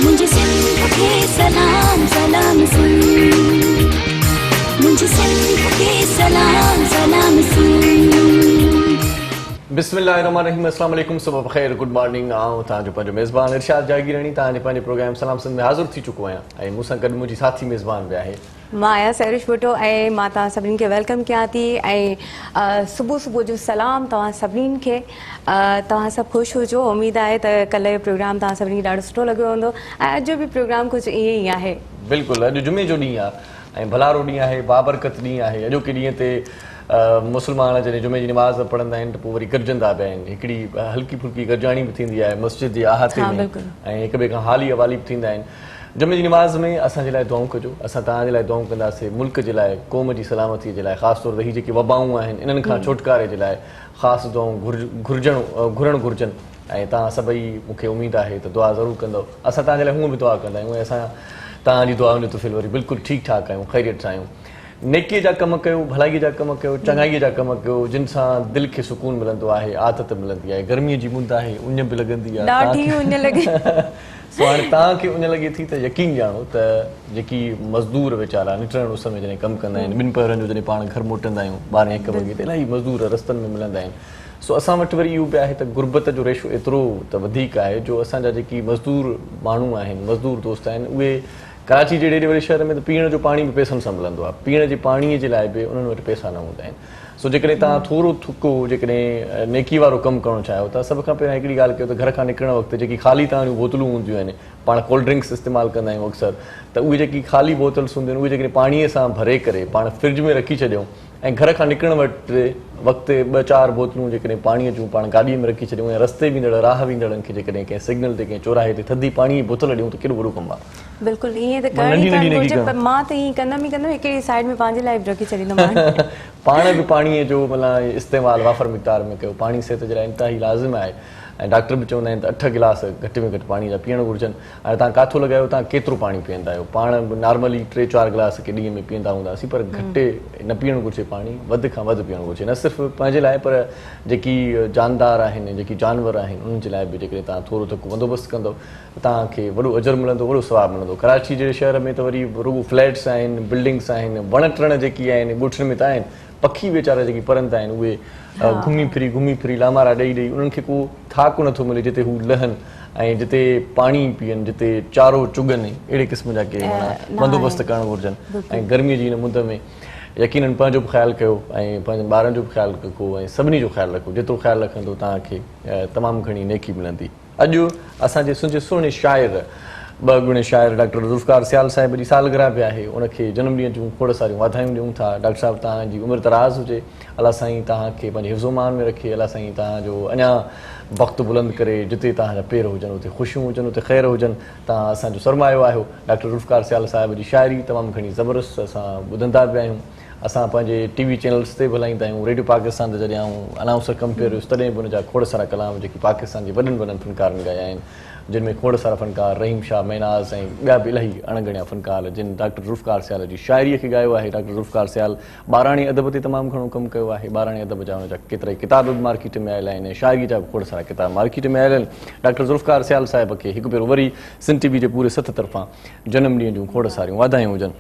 मुझे सिंध के सलाम सलाम सुन, मुझे सिंध के सलाम सलाम सुन। बिस्मिल्लाहिर्रहमानिर्रहीम, अस्सलाम वालेकुम, सुबह बख़ैर, गुड मॉर्निंग। आऊं तव्हांजो पंहिंजो मेज़बान इरशाद जागीरानी तव्हांजे पंहिंजे प्रोग्राम सलाम सिंध में हाज़िर थी चुको आहियां ऐं मूंसां गॾु मुंहिंजी साथी मेज़बान बि आहे मां आहियां सैरिश भुट्टो ऐं मां तव्हां सभिनीनि खे वेलकम कयां थी ऐं सुबुह सुबुह जो सलाम तव्हां सभिनीनि खे। तव्हां सभु ख़ुशि हुजो। उमेदु आहे त कल्ह जो प्रोग्राम तव्हां सभिनी खे ॾाढो सुठो लॻियो हूंदो ऐं अॼु जो बि प्रोग्राम कुझु ईअं ई आहे। बिल्कुलु, अॼु जुमे जो ॾींहुं आहे ऐं भलारो ॾींहुं आहे, बाबरकत ॾींहुं आहे। अॼोके ॾींहं ते मुस्लमान जॾहिं जुमे जी नमाज़ पढ़ंदा आहिनि त पोइ वरी गॾिजंदा बि आहिनि। हिकिड़ी हल्की फुल्की गॾिजाणी बि थींदी आहे मस्जिद जे अहाते में ऐं हिक ॿिए खां हाली हवाली बि थींदा आहिनि। जुमे जी नमाज़ में असांजे लाइ दुआऊं कजो, असां तव्हांजे लाइ दुआऊं कंदासीं, मुल्क जे लाइ, क़ौम जी सलामतीअ जे लाइ, ख़ासि तौर ते हीअ जेकी वबाऊं आहिनि इन्हनि खां छुटकारे जे लाइ ख़ासि दुआऊं घुरणु घुरिजनि। ऐं तव्हां सभई मूंखे उमेदु आहे त दुआ ज़रूरु कंदव। असां तव्हांजे लाइ हूअं बि दुआ कंदा आहियूं ऐं असां तव्हांजी दुआउनि जो तुफ़िल वरी बिल्कुलु ठीकु ठाक आहियूं, ख़ैरियत सां आहियूं। नेकीअ जा कम कयो, भलाईअ जा कम कयो, चङाईअ जा कम कयो, जिन सां दिलि खे सुकून मिलंदो आहे, आदत मिलंदी आहे। गर्मीअ जी मुंद आहे, उञ बि लॻंदी आहे, ॾाढी उञ लॻे। सो हाणे तव्हांखे उञ लॻे थी त यकीन ॼाणो त जेकी मज़दूर वीचारा निटण उस में जॾहिं कमु कंदा आहिनि, ॿिनि पहरनि जो जॾहिं पाण घर मोटंदा आहियूं 12-1 वॻे ते इलाही मज़दूर रस्तनि में मिलंदा आहिनि। सो असां वटि वरी इहो बि आहे त गुरबत जो रेशो एतिरो त वधीक आहे जो असांजा जेकी मज़दूर माण्हू आहिनि, मज़दूर दोस्त आहिनि, उहे कराची जहिड़े एॾे वॾे शहर में त पीअण जो पाणी बि पैसनि सां मिलंदो आहे। पीअण जे पाणीअ जे लाइ बि उन्हनि वटि पैसा न हूंदा आहिनि। सो जेकॾहिं तव्हां थोरो थुको जेकॾहिं नेकी वारो कमु करणु चाहियो था, सभ खां पहिरियों हिकिड़ी ॻाल्हि कयो त घर खां निकिरण वक़्तु जेकी ख़ाली तव्हांजूं बोतलूं हूंदियूं आहिनि, पाण कोल्ड ड्रिंक्स इस्तेमालु कंदा आहियूं अक्सर, त उहे जेकी ख़ाली बोतल्स हूंदियूं आहिनि उहे जेकॾहिं पाणीअ सां भरे करे पाण फ्रिज में रखी छॾियूं ऐं घर खां निकिरण वक़्तु 2-4 बोतलूं जेकॾहिं पाणीअ जूं पाण गाॾीअ में रखी छॾियूं ऐं रस्ते वेंदड़ राह वेंदड़नि खे जेकॾहिं कंहिं सिग्नल ते कंहिं चौराहे ते थधी पाणीअ जी बोतल ॾियूं त केॾो वॾो कमु आहे। बिल्कुलु ईअं त करणु घुरिजे, पर मां त ईअं कंदमि हिकिड़ी साइड में पंहिंजे लाइ बि रखी छॾींदमि। पाण बि पाणीअ जो मतिलबु इस्तेमालु वाफ़र मिक़दार में कयो। पाणी सिहत जे लाइ इंतिहाई लाज़िम आहे ऐं डॉक्टर बि चवंदा आहिनि त 8 गिलास घटि में घटि पाणी जा पीअणु घुरिजनि। हाणे तव्हां काथो लॻायो, तव्हां केतिरो पाणी पीअंदा आहियो? पाण बि नॉर्मली 3-4 गिलास के ॾींहं में पीअंदा हूंदासीं, पर घटि न पीअणु घुरिजे पाणी, वधि खां वधि पीअणु घुरिजे। न सिर्फ़ु पंहिंजे लाइ पर जेकी जानदार आहिनि, जेकी जानवर आहिनि, उन्हनि जे लाइ बि जेकॾहिं तव्हां थोरो थोरो बंदोबस्तु कंदव त तव्हांखे वॾो अजर मिलंदो, वॾो सवाबु मिलंदो। कराची जहिड़े शहर में त वरी रुॻो फ्लैट्स आहिनि, बिल्डिंग्स आहिनि, वण टिण जेकी आहिनि ॻोठनि में त आहिनि, पखी वीचारा जेकी परंदा आहिनि उहे घुमी फिरी लामारा ॾेई उन्हनि खे को थाक नथो मिले जिते हू लहनि ऐं जिते पाणी पीअनि, जिते चारो चुगनि, अहिड़े क़िस्म जा के बंदोबस्तु करणु घुरिजनि। ऐं गर्मीअ जी हिन मुंद में यकीननि पंहिंजो बि ख़्यालु कयो ऐं पंहिंजनि ॿारनि जो बि ख़्यालु रखो ऐं सभिनी जो ख़्यालु रखो। जेतिरो ख़्यालु रखंदो तव्हांखे तमामु घणी नेकी मिलंदी। अॼु असांजे सुहिणे शाइर, 2 गुणे शाइर डॉक्टर ज़ुल्फ़िकार सियाल साहिब जी सालगिरह बि आहे, उनखे जनमु ॾींहं जूं खोड़ सारियूं वाधायूं ॾियूं था। डॉक्टर साहिबु तव्हांजी उमिरि दराज़ हुजे, अलाह साईं तव्हांखे पंहिंजे हिफ़्ज़ो-मान में रखे, अलाह साईं तव्हांजो अञा वक़्तु बुलंद करे, जिते तव्हांजा पेर हुजनि उते ख़ुशियूं हुजनि, उते ख़ैर हुजनि। तव्हां असांजो सरमायो आहियो। डॉक्टर ज़ुल्फ़िकार सियाल साहिब जी शाइरी तमामु घणी ज़बरदस्त असां ॿुधंदा बि आहियूं। असां पंहिंजे टीवी चैनल्स ते बि हलाईंदा आहियूं। रेडियो पाकिस्तान ते जॾहिं आऊं अनाउंसर कमु कयो तॾहिं बि हुनजा खोड़ सारा कलाम जेकी पाकिस्तान जे वॾनि फ़नकारनि ॻाया आहिनि, जिन में खोड़ सारा फ़नकार रहीम शाह, मैनाज़ ऐं ॿिया बि इलाही अणगणिया फ़नकार जिन डॉक्टर ज़ुल्फ़िकार सियाल जी शाइरीअ खे ॻायो आहे। डॉक्टर ज़ुल्फ़िकार सियाल ॿाराणी अदब ते तमामु घणो कमु कयो आहे। ॿाराणी अदब जा हुनजा केतिरा ई किताब बि मार्केट में आयल आहिनि ऐं शाइरी जा बि खोड़ सारा किताब मार्केट में आयल आहिनि। डॉक्टर ज़ुल्फ़िकार सियाल साहिब खे हिकु भेरो वरी सिंध टीवी जे पूरे सथ तरफ़ां जनमु ॾींहं जूं खोड़ सारियूं वाधायूं हुजनि।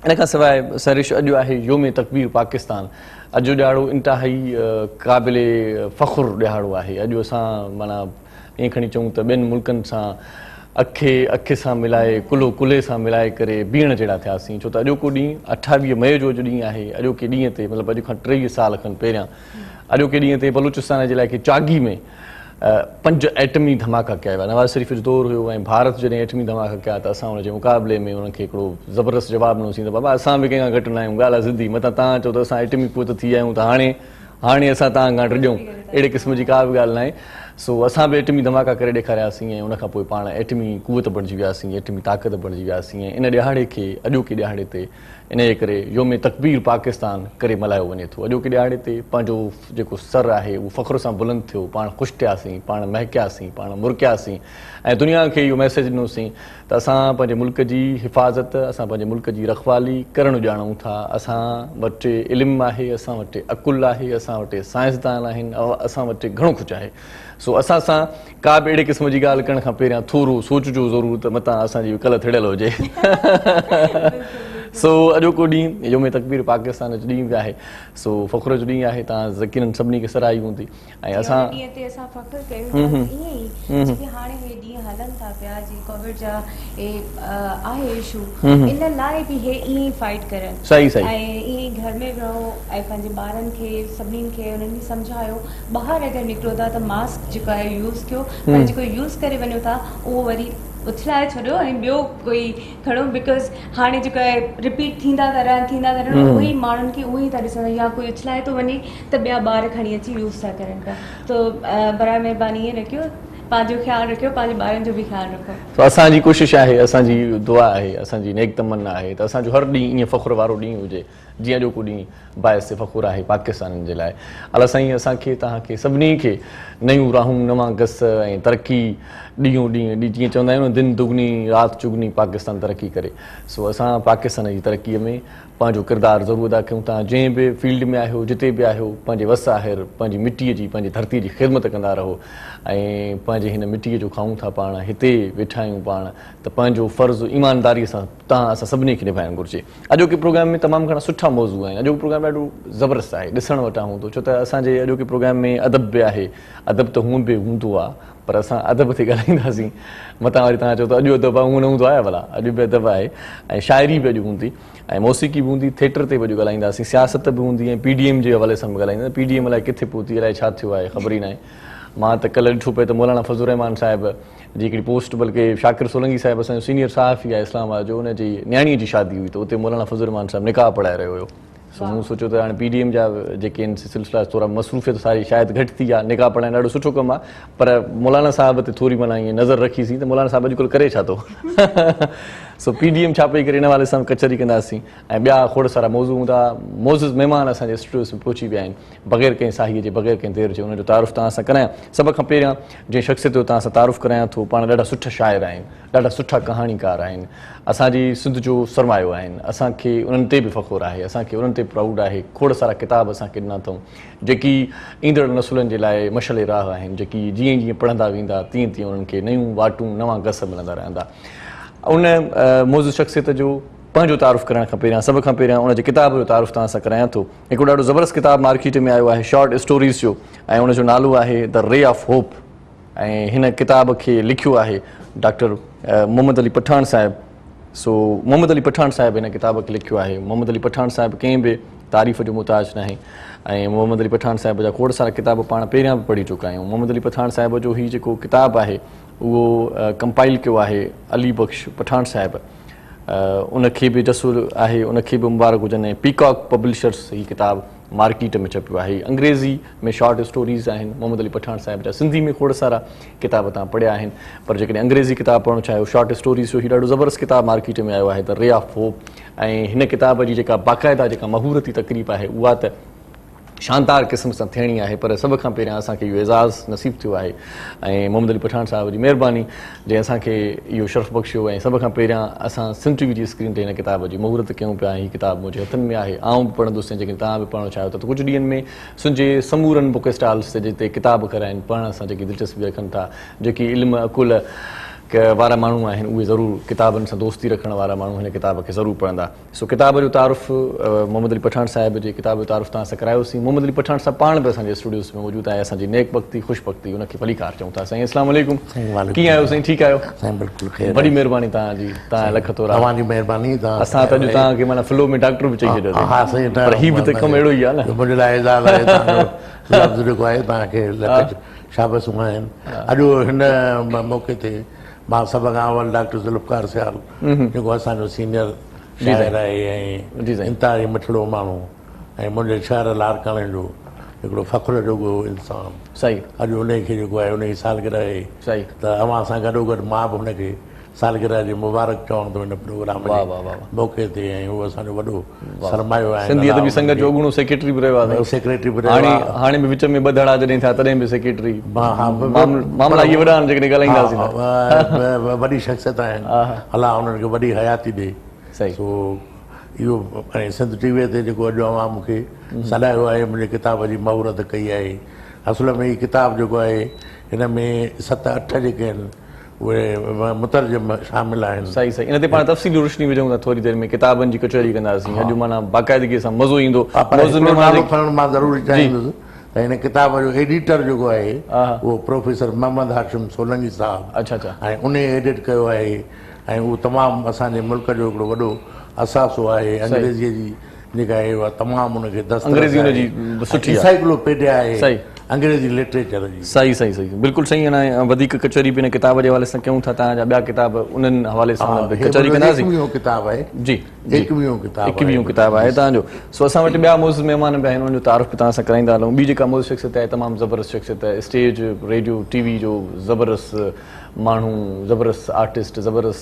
इन खां सवाइ सरिश अॼु आहे योम तकबीर पाकिस्तान। अॼु ॾियारो इंतिहाई क़ाबिले फ़ख़ुरु ॾियारो आहे। अॼु असां माना ईअं खणी चऊं त ॿियनि मुल्कनि सां अखे सां मिलाए, कुलो कुले सां मिलाए करे बीहण जहिड़ा थियासीं। छो त अॼोको ॾींहुं 28 मई जो अॼु ॾींहुं आहे। अॼोके ॾींहं ते मतिलबु अॼु खां 30 साल खनि पहिरियां अॼोके ॾींहं ते बलूचिस्तान जे इलाइक़े चागी में 5 एटमी धमाका कया विया। नवाज़ शरीफ़ जो दौरु हुयो ऐं भारत जॾहिं एटमी धमाका कया त असां हुनजे मुक़ाबले में हुनखे हिकिड़ो ज़बरदस्त जवाबु ॾिनोसीं त बाबा असां बि कंहिं खां घटि न आहियूं, ॻाल्हि आहे ज़िदी, मथां तव्हां चओ त असां एटमी क़ुवत थी विया आहियूं त हाणे असां तव्हां खां टिजूं, अहिड़े क़िस्म जी का बि ॻाल्हि न आहे। सो असां बि एटमी धमाका करे ॾेखारियासीं ऐं उनखां पोइ पाण एटमी क़ुवत बणिजी वियासीं, एटमी ताक़त बणिजी वियासीं। ऐं इन ॾियारे खे अॼोके ॾियारे ते इन जे करे योम तकबीर पाकिस्तान करे मल्हायो वञे थो। अॼोके ॾियारे ते पंहिंजो जेको सर आहे उहो फ़ख़्र सां बुलंद थियो, पाण ख़ुशि थियासीं, पाण महकियासीं, पाण मुरकियासीं ऐं दुनिया खे इहो मैसेज ॾिनोसीं त असां पंहिंजे मुल्क जी हिफ़ाज़त, असां पंहिंजे मुल्क जी रखवाली करणु ॼाणूं था। असां वटि इल्मु आहे, असां वटि अकुलु आहे, असां वटि साइंसदान आहिनि, असां वटि घणो कुझु आहे। सो असां सां का बि अहिड़े क़िस्म जी ॻाल्हि करण खां पहिरियां थोरो सोचजो ज़रूर त मतां असांजी कल्ह थिड़ियल हुजे। सो अॼोको ॾींहुं योम तकबीर पाकिस्तान जो ॾींहुं बि आहे, सो फ़ख़ुर जो ॾींहुं आहे, तव्हां यकीनन सभिनी खे सराही हूंदी। ऐं असां ॾींहं ते असां फ़ख़ुरु कयूं था ईअं ई जेके हाणे हे ॾींहं हलनि था पिया जी कोविड जा आहे इशू, इन लाइ बि हे ईअं ई फाइट करनि। सही सही ऐं ईअं ई घर में रहो ऐं पंहिंजे ॿारनि खे सभिनीनि खे उन्हनि खे सम्झायो, ॿाहिरि अगरि निकिरो था त मास्क जेको आहे यूज़ कयो, पर जेको यूज़ करे वञो था उहो वरी उछलाए छॾियो ऐं ॿियो कोई खणो, बिकॉज़ हाणे जेको आहे रिपीट थींदा था रहनि उहे ई माण्हुनि खे उहे ई था ॾिसनि, या कोई उछलाए थो वञे त ॿिया ॿार खणी अची यूज़ था करनि पिया। त बराए महिरबानी ईअं न कयो, पंहिंजो ख़्यालु रखियो, पंहिंजे ॿारनि जो बि ख़्यालु रखो। तो असांजी कोशिशि आहे, असांजी दुआ आहे, असांजी नेक तमन्ना आहे त असांजो हर ॾींहुं ईअं फ़ख़ुर वारो ॾींहुं हुजे जीअं अॼोको ॾींहुं बाहिस फ़ख़ुर आहे पाकिस्तान जे लाइ। अलाह साईं असांखे तव्हांखे सभिनी खे नयूं राहूं, नवां गस ऐं तरक़ी ॾींहों ॾींहुं जीअं चवंदा आहियूं न, दिन दुगनी राति चुगनी पाकिस्तान तरक़ी करे। सो असां पाकिस्तान जी तरक़ीअ में पंहिंजो किरदारु ज़रूरु अदा कयूं। तव्हां जंहिं बि फील्ड में आहियो, जिते बि आहियो, पंहिंजे वस आहिर पंहिंजी मिटीअ जी, पंहिंजी धरती जी ख़िदमत कंदा रहो ऐं पंहिंजे हिन मिटीअ जो खाऊं था पाण, हिते वेठा आहियूं पाण, त पंहिंजो फ़र्ज़ु ईमानदारीअ सां असां सभिनी खे निभाइणु घुरिजे। अॼोके प्रोग्राम में तमामु घणा सुठा मौज़ू आहिनि। अॼोको प्रोग्राम ॾाढो ज़बरदस्त आहे, ॾिसण वटां हूंदो, छो त असांजे अॼोके प्रोग्राम में अदब बि आहे। अदब त हूअं बि हूंदो आहे, पर असां अदब ते ॻाल्हाईंदासीं। मथां वरी तव्हां चओ त अॼु अदब आहे, हूअं न हूंदो आहे भला, अॼु बि अदब आहे ऐं शाइरी बि अॼु हूंदी ऐं मौसीक़ी बि हूंदी, थिएटर ते बि अॼु ॻाल्हाईंदासीं, सियासत बि हूंदी ऐं PDM जे हवाले सां बि ॻाल्हाईंदासीं। PDM अलाए किथे पहुती, अलाए छा थियो आहे, ख़बर ई न आहे। मां त कल्ह ॾिठो पिए त मौलाना फज़लुर रहमान साहिब जी हिकिड़ी पोस्ट, बल्कि शाकिर सोलंकी साहिब असांजो सीनियर सहाफ़ी आहे इस्लामाबाद जो, उनजी न्याणीअ जी शादी हुई त उते मौलाना फज़लुर रहमान साहिबु निकाह पढ़ाए रहियो हुयो। सो मूं सोचियो त हाणे PDM जा जेके आहिनि सिलसिला थोरा मसरूफ़ियत सारी शायदि घटि थी आहे, निकाह पढ़ाइणु ॾाढो सुठो कमु आहे, पर मौलाना साहिब ते थोरी माना ईअं नज़र रखीसीं त मौलाना साहिबु अॼुकल्ह करे छा थो। सो PDM छा पई करे, इन हवाले सां कचहरी कंदासीं ऐं ॿिया खोड़ सारा मौज़ू हूंदा। मोज़िज़ महिमान असांजे स्टूडियो में पहुची विया आहिनि, बग़ैर कंहिं साहीअ जे, बग़ैर कंहिं देरि जे। उनजो तारुफ़ तव्हां सां करायां। सभ खां पहिरियां जंहिं शख़्सियत जो तव्हां सां तारुफ़ करायां थो, पाण ॾाढा सुठा शाइर आहिनि, ॾाढा सुठा कहाणीकार आहिनि, असांजी सिंध जो सरमायो आहिनि। असांखे उन्हनि ते बि फ़ख़ुरु आहे, असांखे उन्हनि ते प्राउड आहे। खोड़ सारा किताब असांखे ॾिना अथऊं जेकी ईंदड़ नसुलनि जे लाइ मशले राह आहिनि, जेकी जीअं जीअं पढ़ंदा वेंदा तीअं तीअं उन्हनि खे नयूं वाटूं, नवां गस मिलंदा रहंदा। उन मौज़ूद शख़्सियत जो पंहिंजो तारुफ़ करण खां पहिरियां, सभ खां पहिरियां उनजे किताब जो तारुफ़ तव्हां सां करायां थो। हिकिड़ो ॾाढो ज़बरदस्त किताब मार्केट में आयो आहे, शॉर्ट स्टोरीज़ जो, ऐं उनजो नालो आहे द रे ऑफ होप। ऐं हिन किताब खे लिखियो आहे डॉक्टर मोहम्मद अली पठान साहिबु। सो मोहम्मद अली पठान साहिबु हिन किताब खे लिखियो आहे। मोहम्मद अली पठान साहिबु कंहिं बि तारीफ़ जो मुताज न आहे ऐं मोहम्मद अली पठान साहिब जा खोड़ सारा किताब पाण पहिरियां बि पढ़ी चुका आहियूं। मोहम्मद अली पठान साहिब जो हीउ जेको किताबु आहे उहो कंपाइल कयो आहे अली बख़्श पठान साहिबु। उनखे बि जसूल आहे, उनखे बि मुबारक हुजनि। ऐं पीकॉक पब्लिशर्स हीअ किताबु मार्केट में छपियो आहे। अंग्रेज़ी में शॉर्ट स्टोरीज़ आहिनि मोहम्मद अली पठान साहिब जा। सिंधी में खोड़ सारा किताब तव्हां पढ़िया आहिनि, पर जेकॾहिं अंग्रेज़ी किताब पढ़णु चाहियो, शॉर्ट स्टोरीज़ जो हीउ ॾाढो ज़बरदस्त किताब मार्केट में आयो आहे, द रे ऑफ होप। ऐं हिन किताब जी जेका बाक़ाइदा जेका महूरती तक़रीब आहे उहा त शानदार क़िस्म सां थियणी आहे, पर सभ खां पहिरियां असांखे इहो एज़ाज़ नसीबु थियो आहे ऐं मोहम्मद अली पठान साहिब जी महिरबानी जंहिं असांखे इहो शर्फ़ बख़्शियो। ऐं सभ खां पहिरियां असां सिंध TV जी स्क्रीन ते हिन किताब जी महूरत कयूं पिया। हीअ किताब मुंहिंजे हथनि में आहे, आउं बि पढ़ंदुसि, जेकॾहिं तव्हां बि पढ़णु चाहियो त कुझु ॾींहंनि में सुंजे समूरनि बुक स्टॉल्स ते जिते किताब घर आहिनि, पढ़ण सां जेकी दिलचस्पी रखनि था, जेकी इल्म अकुल वारा माण्हू आहिनि, उहे ज़रूरु किताबनि सां दोस्ती रखण वारा माण्हू हिन किताब खे ज़रूरु पढ़ंदा। सो किताब जो तारुफ़ मोहम्मद अली पठान साहिब जे किताब जो तारुफ़ तव्हां सां करायोसीं। मोहम्मद अली पठान साहिब पाण बि असांजे स्टूडियोज़ में मौजूदु आहे, असांजी नेक बख़्ती ख़ुशबख़्ती उनखे भलीकार चऊं था। साईं अस्सलाम वालेकुम, कीअं आहियो साईं? ठीकु आहियो? साईं बिल्कुलु ख़ैर। वॾी महिरबानी तव्हांजी, तव्हां लख थोरा। तव्हांजी महिरबानी। असां त अॼु तव्हांखे माना फ्लो में डॉक्टर बि चई छॾियो। हा साईं, पर हीउ बि त कमु अहिड़ो ई आहे न, मुंहिंजे लाइ एज़ाज़ आहे तव्हांजो लफ़्ज़ जेको आहे, तव्हांखे लख शाबाशूं आहिनि। अॼु हिन मौक़े ते मां सभ खां अवल डॉक्टर ज़ुल्फ़कार सियाल जेको असांजो सीनियर शाइर आहे ऐं इंतिहाई मिठड़ो माण्हू ऐं मुंहिंजे शहर लारकाणे जो हिकिड़ो फ़ख़्र जो इंसानु, सही, अॼु उनखे जेको आहे उनजी सालगिरह आहे, सही, त अव्हां सां गॾोगॾु मां बि हुनखे सालगिरह जी मुबारक चवण थो हिन प्रोग्राम मौक़े ते। ऐं उहो असांजो वॾो सरमायो आहे। सिंधी अदबी संघ जो अॻूणो सेक्रेटरी बि रहियो आहे, सेक्रेटरी बि रहियो आहे। हाणे बि विच में ॿ दड़ा जॾहिं थिया तॾहिं बि सेक्रेटरी। मामला इहे वॾा आहिनि जेकॾहिं ॻाल्हाईंदासीं। वॾी शख़्सियत आहिनि, अलाह उन्हनि खे वॾी हयाती ॾे। सही। सो इहो ऐं सिंध TV ते जेको अॼु अवां मूंखे सॾायो आहे, मुंहिंजे किताब जी महूरत कई आहे। असुल में हीअ किताबु जेको आहे हिन में 7-8 जेके आहिनि उहे मुतरजम शामिल आहिनि। सही सही, इन ते पाण तफ़सीली रोशनी विझूं था थोरी देरि में, किताबनि जी कचहरी कंदासीं। अॼु माना बाक़ाइदगी सां मज़ो ईंदो। नालो खणणु मां ज़रूरी चाहींदुसि त हिन किताब जो एडिटर जेको आहे उहो प्रोफेसर मोहम्मद हाशिम सोलंकी साहिबु। अच्छा अच्छा। ऐं उन एडिट कयो आहे ऐं उहो तमामु असांजे मुल्क जो हिकिड़ो वॾो असासो आहे। अंग्रेज़ीअ जी जेका आहे उहा तमामु उनखे अंग्रेज़ी हुनजी सुठी एनसाइक्लोपीडिया आहे सही अंग्रेज़ी लिटरेचर जी। सही सही सही, बिल्कुलु सही। हाणे वधीक कचहरी बि हिन किताब जे हवाले सां कयूं था, तव्हांजा ॿिया किताब उन्हनि हवाले सां कचहरी कंदासीं। 21 किताब आहे जी, 21 किताब आहे तव्हांजो। सो असां वटि ॿिया मौज़ महिमान बि आहिनि, उन्हनि जो तारुफ़ बि तव्हां सां कराईंदा हलूं। ॿी जेका मौज़ शख़्सियत आहे तमामु ज़बरदस्त शख़्सियत आहे, स्टेज रेडियो टीवी जो ज़बरदस्त माण्हू, ज़बरदस्त आर्टिस्ट, ज़बरदस्त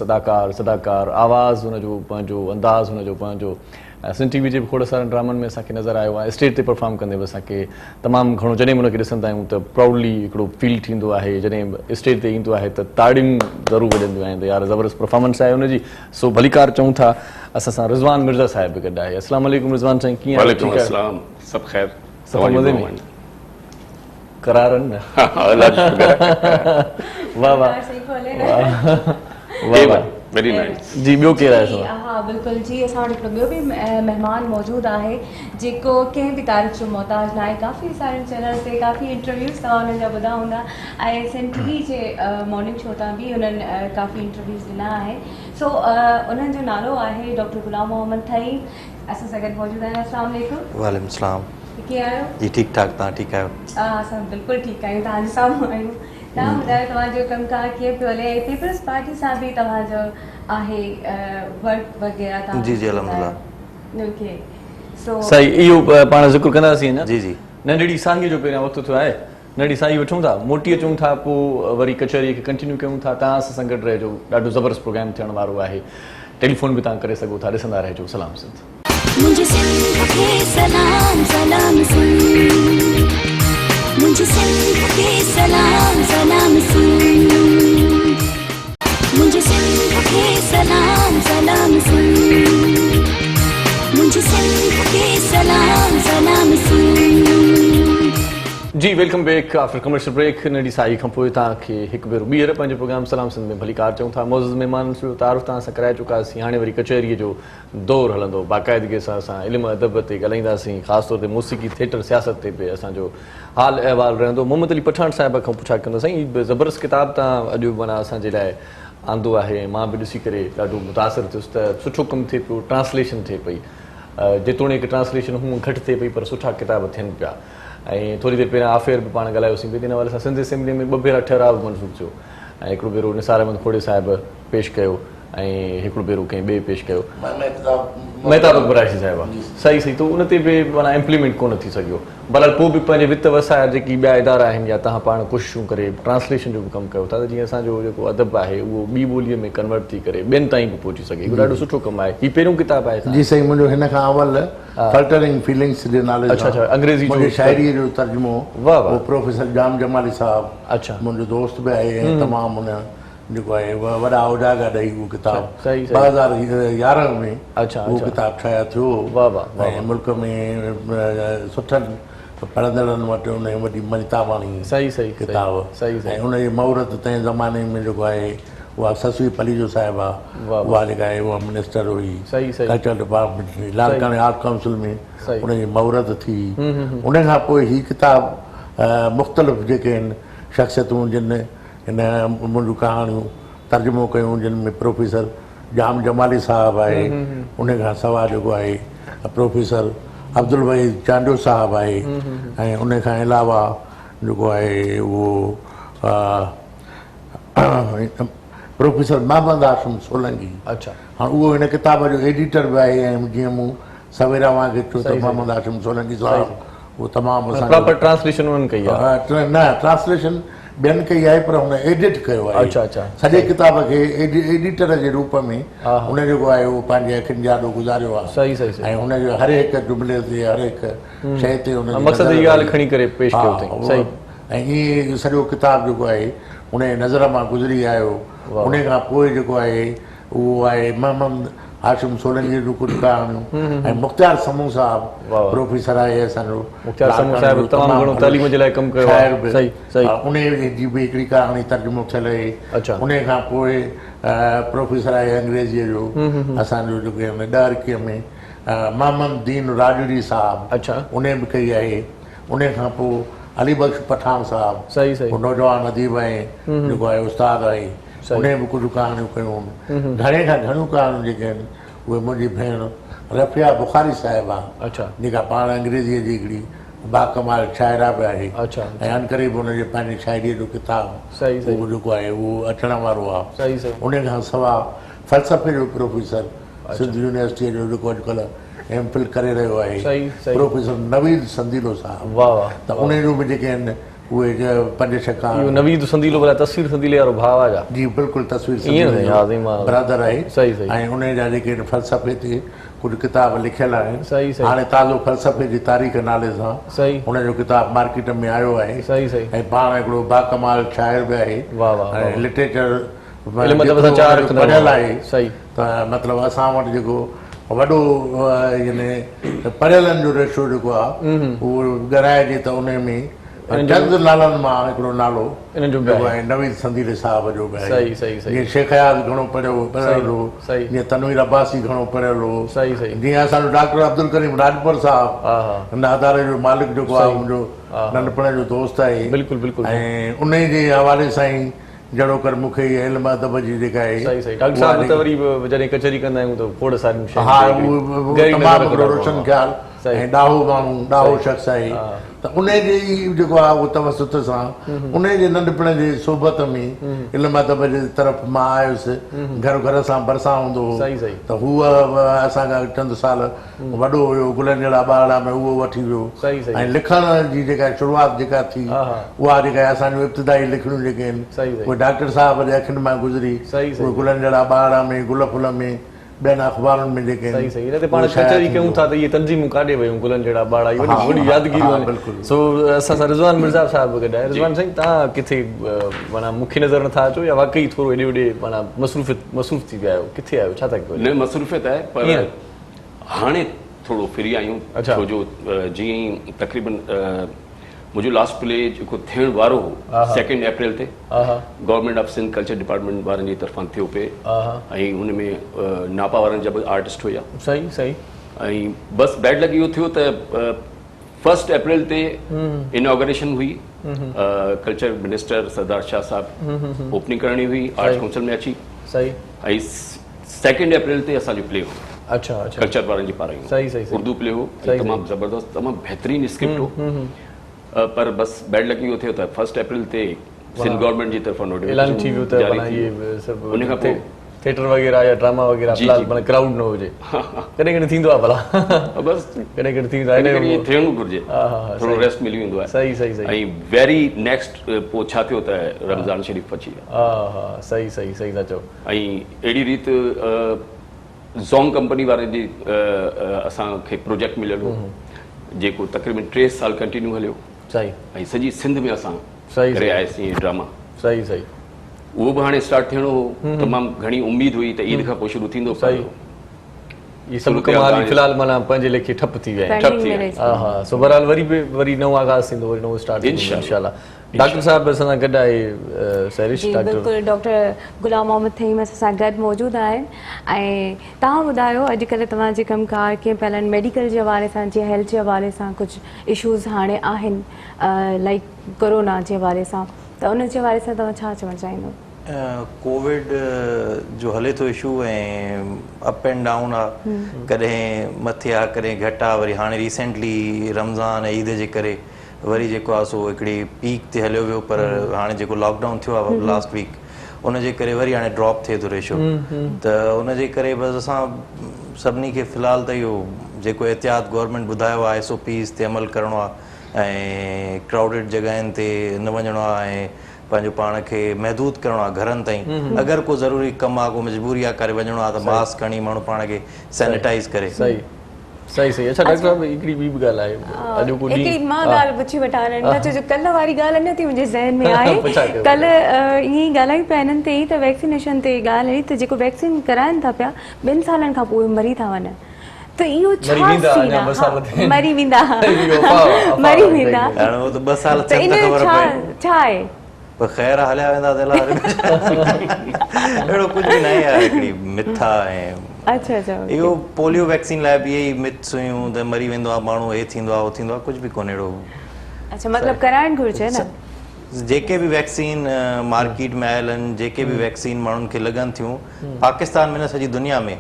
सदाकार, आवाज़ हुनजो पंहिंजो, अंदाज़ हुनजो पंहिंजो। सिंध टीवी जे बि खोड़ सारनि ड्रामनि में असांखे नज़र आयो आहे। स्टेज ते परफॉर्म कंदे बि असांखे तमामु घणो, जॾहिं बि हुनखे ॾिसंदा आहियूं त प्राउडली हिकिड़ो फील थींदो आहे। जॾहिं स्टेज ते ईंदो आहे त ताड़ियूं ज़रूरु वॼंदियूं आहिनि त यार ज़बरदस्त परफॉर्मेंस आहे हुनजी। सो भलीकार चऊं था। असां सां रिज़वान मिर्ज़ा साहिब बि गॾु आहे। अस्सलाम वालेकुम रिज़वान साईं, कीअं आहे? वालेकुम अस्सलाम, सब खैर, सब मज़े में? करारनि न? वाह वाह वाह वाह, वेरी नाइस। जी, ॿियो केरु आहे? हाँ बिल्कुलु जी, असां वटि हिकिड़ो ॿियो बि महिमान मौजूदु आहे जेको कंहिं बि तारीफ़ जो मोहताज न आहे। काफ़ी सारनि चैनल्स ते काफ़ी इंटरव्यूज़ तव्हां हुननि जा ॿुधा हूंदा ऐं सिंध टीवी जे मॉर्निंग शो तां बि हुननि काफ़ी इंटरव्यूज़ ॾिना आहे। सो उन्हनि जो नालो आहे डॉक्टर गुलाम मोहम्मद थई। असां सां गॾु मौजूदु आहिनि। अस्सलाम वालेकुम। वालेकुम सलाम। कीअं आहियो? जी ठीकु ठाक, तव्हां ठीकु आहियो? असां बिल्कुलु ठीकु आहियूं, तव्हांजे साम्हूं आहियूं। तव्हां ॿुधायो तव्हांजो कमकार कीअं पियो हले? पीपल्स पार्टी सां बि तव्हांजो आहे वर्क वग़ैरह? जी जी अल्हम्दुलिल्लाह। ओके, सो सही, इहो पाण ज़िक्र कंदासीं न। जी जी। नंढड़ी सांगी जो पहिरियां वक़्तु थियो आहे, नंढड़ी साई वठूं था, मोटी अचूं था, पोइ वरी कचहरीअ खे कंटिन्यू कयूं था। तव्हां सां गॾु रहिजो, ॾाढो ज़बरदस्त प्रोग्राम थियण वारो आहे। टेलीफोन बि तव्हां करे सघो था, ॾिसंदा रहिजो। सलाम सिंध। मुझे सिंध के सलाम सलाम सिंध, मुझे सिंध के सलाम सलाम सिंध, मुझे सिंध के सलाम सलाम सिंध, मुझे सिंध के सलाम सलाम सिंध। जी, welcome back after commercial break. नंढी साई खां पोइ तव्हांखे हिकु भेरो ॿीहर पंहिंजो प्रोग्राम सलाम सिंध में भलीकार चऊं था। मौज़ूद महिमाननि जो तारुफ़ तव्हां सां कराए चुकासीं। हाणे वरी कचहरीअ जो दौरु हलंदो। बाक़ाइदगीअ सां असां इल्मु अदब ते ॻाल्हाईंदासीं, ख़ासि तौर ते मौसीक़ी, थिएटर, सियासत ते बि असांजो हाल अहिवाल रहंदो। मोहम्मद अली पठान साहिब खां पुछा कंदो। साईं, ज़बरदस्त किताबु तव्हां अॼु माना असांजे लाइ आंदो आहे। मां बि ॾिसी करे ॾाढो मुतासिर थियुसि त सुठो कमु थिए पियो, ट्रांसलेशन थिए पई। जेतोणीकि ट्रांसलेशन हूअं घटि थिए पई पर सुठा किताब थियनि पिया। ऐं थोरी देरि पहिरियां आफेयर बि पाण ॻाल्हायोसीं। ॿिए दिन हवाले सां सिंध असेंबली में 2 भेरा ठहराव मंज़ूर थियो ऐं हिकिड़ो भेरो निसार अहमद खोड़े साहिबु पेश कयो ऐं हिकिड़ो भेरो कंहिं ॿिए पेश कयो, महताब अकबर आइशी साहिबा। सही सही, त उन ते बि माना इम्प्लीमेंट कोन थी सघियो। बहरहाल पोइ बि पंहिंजे वित्त वसायल जेकी ॿिया इदारा आहिनि या तव्हां पाण कोशिशूं करे ट्रांसलेशन जो बि कमु कयो था त जीअं असांजो जेको अदब आहे उहो ॿी ॿोलीअ में कन्वर्ट थी करे ॿियनि ताईं बि पहुची सघे। इहो ॾाढो सुठो कमु आहे। हीअ पहिरियों किताबु आहे? जी साईं, मुंहिंजो हिन खां अवल फल्टरिंग फीलिंग्स जे नाले सां। अच्छा अच्छा, अंग्रेज़ी जो शाइरीअ जो तर्जुमो। वाह वाह। प्रोफेसर जाम जमाली साहिबु, अच्छा, मुंहिंजो दोस्त बि आहे ऐं तमामु हुन जेको आहे वॾा उजागा ॾेई उहो किताबु सही 2011 में अच्छा उहो किताबु ठाहिया थियो। वाह वाह। ऐं मुल्क में सुठनि पढ़ंदड़नि वटि उन जी वॾी मनितावाणी सही सही किताबु। ऐं उनजी मुहूरत तंहिं ज़माने में जेको आहे उहा ससुई पलीजो साहिबा, उहा जेका आहे उहा मिनिस्टर हुई कल्चर डिपार्टमेंट में, लालकानी आर्ट काउंसिल में उनजी मुहूरत थी। उन खां पोइ हीअ किताबु मुख़्तलिफ़ जेके आहिनि शख़्सियतूं जिन हिन मुंहिंजूं कहाणियूं तर्जुमो कयूं, जिन में प्रोफेसर जाम जमाली साहिबु आहे, उन खां सवाइ जेको आहे प्रोफेसर अब्दुल वहीद चांडो साहिबु आहे ऐं उन खां अलावा जेको आहे उहो प्रोफेसर मोहम्मद हाशिम सोलंकी। अच्छा, हाणे उहो हिन किताब जो एडिटर बि आहे ऐं जीअं मूं सवेरा वांगुरु चयो त मोहम्मद हाशिम सोलंकी साहिबु उहो तमामु प्रॉपर ट्रांसलेशन उन्हनि कई आहे? न, ट्रांसलेशन ॿियनि कई आहे पर हुन एडिट कयो आहे। अच्छा अच्छा, सॼे किताब खे एडिटर जे रूप में हुन जेको आहे उहो पंहिंजे अखियुनि जाॾो गुज़ारियो आहे। सही सही। ऐं हुनजो हर हिकु जुमिले ते हर हिकु शइ ते हुन मक़सद इहा ॻाल्हि खणी करे पेश कयो अथईं। सही। ऐं ईअं सॼो किताबु जेको आहे उन नज़र मां गुज़री आयो। उन खां पोइ जेको आहे उहो आहे मोहम्मद हाशिम सोलंकी जूं कुझु कहाणियूं ऐं मुख़्तियार समूह साहब वाह। प्रोफेसर आहे असांजो मुख़्तियार समूह साहिब तमामु घणो तालीम जे लाइ कमु कयो आहे। शाइर बि। सही सही उन जी बि हिकिड़ी कहाणी तर्जुमो थियल हुई। अच्छा। उन खां पोइ प्रोफेसर आहे अंग्रेजीअ जो असांजो जेको आहे ॾहरकीअ में मोहम्मद दीन राजूरी साहब। अच्छा। उन बि कई आहे। उन खां पोइ अली बख्श पठान साहब सही सही नौजवान अदीब आहे जेको आहे उस्ताद आहे। सही। उन बि कुझु कहाणियूं कयूं आहिनि। घणे खां घणियूं कहाणियूं जेके आहिनि उहे मुंहिंजी भेण रफ़िया बुखारी साहिबा अच्छा जेका पाण अंग्रेजीअ जी हिकिड़ी बाकमाल शाइरा बि आहे। अच्छा ऐं अनकरीब हुनजे पंहिंजी शाइरीअ जो किताबु सही सही उहो जेको आहे उहो अचण वारो आहे। सही सही उन खां सवाइ फ़लसफ़े जो प्रोफेसर सिंध यूनिवर्सिटीअ जो जेको अॼुकल्ह एमफिल करे रहियो आहे सही सही प्रोफेसर नवीद संदीलो साहब। वाह वाह त उन जूं बि जेके आहिनि उहे 5-6 इहो कहाणियूं। नवीद संदीलो भला तस्वीर संदीले वारो भाउ आहे छा? जी बिल्कुलु तस्वीर ईअं संदीले नहीं, जो आज़ीम आहे। ब्रदर आहे। सही सही ऐं उन जा जेके आहिनि फ़लसफ़े ते कुझु किताब लिखियल आहिनि। सही सही हाणे ताज़ो फ़लसफ़े जी तारीख़ नाले सां सही हुनजो किताब मार्केट में आयो आहे। सही सही ऐं पाण हिकिड़ो बाकमाल शाइर बि आहे। वाह वाह ऐं लिटरेचर इल्मु मतिलबु असां चार रखंदा पढ़ियल आहियूं। आहे। सही त मतिलबु असां वटि जेको वॾो यानी पढ़ियलनि जो रेशो जेको आहे उहो ॻराइजे त उन में चंद नालनि मां हिकिड़ो नालो इन्हनि जो बि जेको आहे। आहे नवीद संदीले साहब जो बि आहे। सही सही सही जीअं शेख अयाज़ घणो पढ़ियल हो। सही। जीअं तनवीर अब्बासी घणो पढ़ियल हो। सही सही जीअं असांजो डॉक्टर अब्दुल करीम राजपुर साहब हा हा हिन अदारे जो मालिक जेको आहे सही। मुंहिंजो हा। नंढपण जो दोस्त आहे। बिल्कुलु बिल्कुलु ऐं उन जे हवाले सां ई जहिड़ो कर मूंखे इहा इल्मु अदब जी जेका आहे सही सही डॉक्टर साहब त वरी बि जॾहिं कचहरी कंदा आहियूं त खोड़ सारियूं शयूं हा हिकिड़ी उहो गहरी नज़र तमामु रखंदा हिकिड़ो आहियूं। रोशन ख़्यालु सही। ऐं ॾाहो माण्हू ॾाहो सही। शख़्स आहे। हा। त उन जे ई जेको आहे उहो तवसुत सां उन जे नंढपण जे सोबत में इल्मु अदब जे तरफ़ मां आयुसि। घर घर सां भरिसां हूंदो हो। सही सही त हूअ असांखां चंद साल वॾो हुयो गुलनि जहिड़ा ॿारड़ा में उहो वठी वियो। सही सही ऐं लिखण जी जेका शुरूआति जेका थी हा हा उहा जेका आहे असांजूं इब्तिदाई लिखणियूं जेके आहिनि सही सही उहे डॉक्टर साहब जे अखियुनि मां गुज़री। सही सही उहे गुलनि जहिड़ा ॿारड़ा में गुल फुल में ॿियनि अख़बारुनि में जेके सही आहिनि सही हिन ते पाण उहे शाया कचहरी थींदो। कयूं था त इहे तंज़ीमूं काॾे वियूं गुलनि जहिड़ा ॿार हा, वॾी यादगिरियूं हा, आहिनि। बिल्कुलु। सो असां सां रिज़वान मिर्ज़ा साहिब गॾु आहे। रिज़वान साईं तव्हां किथे माना मूंखे नज़र नथा अचो या वाक़ई थोरो हेॾे होॾे माना मसरूफ़ थी विया आहियो किथे आहियो छा था कयो? न मसरूफ़ियत आहे पर ईअं? हाणे थोरो फ्री आहियूं। अच्छा। छो जो जीअं ई तक़रीबन मुंहिंजो लास्ट प्ले जेको थियण वारो हो हा हा। 2 अप्रैल ते हा हा government of Sindh culture department वारनि जी तरफ़ां थियो पे हा हा ऐं हुन में नापा वारनि जा बि आर्टिस्ट हुया सही सही ऐं बसि बैड लॻी इहो थियो त 1 अप्रैल ते इनॉग्रेशन हुई। कल्चर मिनिस्टर सरदार शाह साहब ओपनिंग करणी हुई आर्ट्स काउंसिल में अची सही ऐं 2 अप्रैल ते असांजो प्ले हो अच्छा अच्छा कल्चर वारनि जी पारां सही सही सही उर्दू प्ले हो सही, तमामु ज़बरदस्त तमामु बहितरीनु स्क्रिप्ट हो। पर बसि बैड लॻी इहो थियो त 1 अप्रैल ते सिंध गवर्नमेंट जी तरफ़ां ऐलान थी वियो त माना इहे सभु थिएटर वग़ैरह या ड्रामा वग़ैरह जी, फ़िलहाल जी। माना क्राउड न हुजे कॾहिं कॾहिं थींदो आहे भला बसि कॾहिं कॾहिं थींदो आहे इहे हिन- थियणो घुरिजे हा हा हा थोरो सही रेस्ट मिली वेंदो आहे सही सही सही ऐं वेरी नेक्स्ट पोइ छा थियो त रमज़ान शरीफ़ अची वियो हा हा सही सही सही था चओ ऐं अहिड़ी रीति ज़ोंग कंपनी वारे जी असांखे प्रोजेक्ट मिलियल हो जेको तक़रीबन 3 साल कंटिन्यू हलियो सही ऐं सॼी सिंध में असां सही करे सही आयासीं ड्रामा। सही सही उहो बि हाणे स्टार्ट थियणो हो तमामु घणी उमेद हुई त ईद खां पोइ शुरू थींदो सही इहे सभु शुरू कमाल कया फ़िलहाल माना पंहिंजे लेखे ठप थी विया आहिनि पेंडिंग थी में विया। रहिजी हा हा सो बहरहाल वरी नओं आगाज़ थींदो वरी नओं स्टार्ट थींदो इंशाअल्लाह। इंशाअल्लाह। डॉक्टर साहब असां सां गॾु आहे सैरिश जी डॉक्टर बिल्कुलु डॉक्टर गुलाम मोहम्मद थईम असां सां गॾु मौजूदु आहिनि ऐं तव्हां ॿुधायो अॼुकल्ह तव्हांजे कमकार कीअं पिया हलनि मेडिकल जे हवाले सां जीअं हेल्थ जे हवाले सां कुझु इशूज़ हाणे आहिनि लाइक कोरोना जे हवाले सां त उन जे हवाले सां तव्हां छा चवणु चाहींदो? कोविड जो हले थो इशू ऐं अप एंड डाउन आहे कॾहिं मथे आहे कॾहिं घटि आहे वरी हाणे रिसेंटली रमज़ान ऐं ईद जे करे वरी जेको आहे सो हिकिड़ी पीक ते हलियो वियो पर हाणे जेको लॉकडाउन थियो आहे लास्ट वीक उन जे करे वरी हाणे ड्रॉप थिए थो रेशो त उन जे करे बसि असां सभिनी खे फ़िलहाल त इहो जेको एहतियात गवर्नमेंट ॿुधायो आहे SOPs ते अमल करिणो आहे ऐं क्राउडेड जॻहियुनि ते न वञिणो आहे ऐं पंहिंजो पाण खे महदूद करिणो आहे घरनि ताईं अगरि को ज़रूरी कमु आहे को मजबूरी आहे करे वञिणो आहे त मास्क खणी माण्हू पाण खे सैनिटाइज़ करे सही सही सही अच्छा डॉक्टर साहब हिकिड़ी ॿी बि ॻाल्हि आहे अॼु को हिकिड़ी ॾींहुं मां ॻाल्हि पुछी वठां न जो कल्ह वारी ॻाल्हि अञा थी मुंहिंजे ज़हन में आहे पुछा कयो। कल्ह ईअं ई ॻाल्हायूं पिया हिननि ते ई त वैक्सीनेशन ते ॻाल्हि हुई त जेको वैक्सीन कराइनि था पिया 2 सालनि खां पोइ मरी था वञनि त इहो छा मरी वेंदा, सीन अञा आहे? 2 साल थिया। मरी वेंदा इहो अफ़वाह मरी आहे। वेंदा हाणे उहो त 2 साल त थियनि इन त जो ख़बर छा पए छा आहे पर ख़ैर हलिया वेंदा अहिड़ो कुझु बि न आहे हिकिड़ी मिथ आहे अच्छा अच्छा इहो पोलियो वैक्सीन लाइ बि इहे ई मिथ्स हुयूं त मरी वेंदो आहे माण्हू हे थींदो आहे उहो थींदो आहे कुझु बि कोन्हे अहिड़ो अच्छा मतिलबु कराइणु घुरिजे न जेके बि वैक्सीन मार्केट में आयल आहिनि जेके बि वैक्सीन माण्हुनि खे लॻनि थियूं पाकिस्तान में न सॼी दुनिया में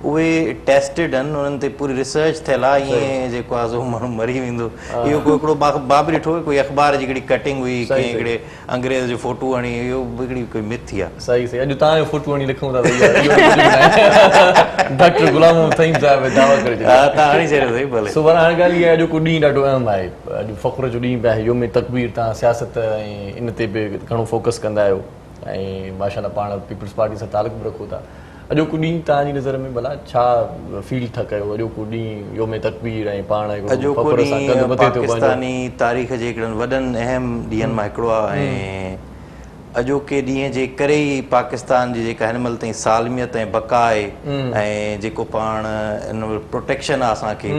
उहे टेस्टेड आहिनि उन्हनि ते पूरी रिसर्च थियल आहे ईअं जेको आहे सो माण्हू मरी वेंदो इहो कोई हिकिड़ो बाब ॾिठो कोई अख़बार जी हिकिड़ी कटिंग हुई कंहिं हिकिड़े अंग्रेज़ जो फोटो हणी इहो हिकिड़ी कोई मिथ थी आहे सही सही अॼु तव्हांजो फोटो हणी लिखूं था डॉक्टर गुलाम थईं साहिब दावा करे हा तव्हां हणी छॾियो अथई भले सुभाणे हाणे ॻाल्हि इहा आहे अॼु को ॾींहुं ॾाढो अहम आहे अॼु फ़ख़्र जो ॾींहुं बि आहे योम तकबीर तव्हां सियासत ऐं इन ते बि घणो फोकस कंदा आहियो ऐं माशाल्लाह पाण पीपल्स पार्टी सां तालुक़ बि रखो था अॼु को ॾींहुं तव्हांजी नज़र में भला छा फील था कयो अॼु को ॾींहुं योम तकबीर ऐं पाण अॼु को ॾींहुं पाकिस्तानी तारीख़ जे हिकिड़नि वॾनि अहम ॾींहंनि मां हिकिड़ो आहे ऐं अॼोके ॾींहं जे करे ई पाकिस्तान जी जेका हिन महिल ताईं सालमियत ऐं बका आहे ऐं जेको पाण हिन महिल प्रोटेक्शन आहे असांखे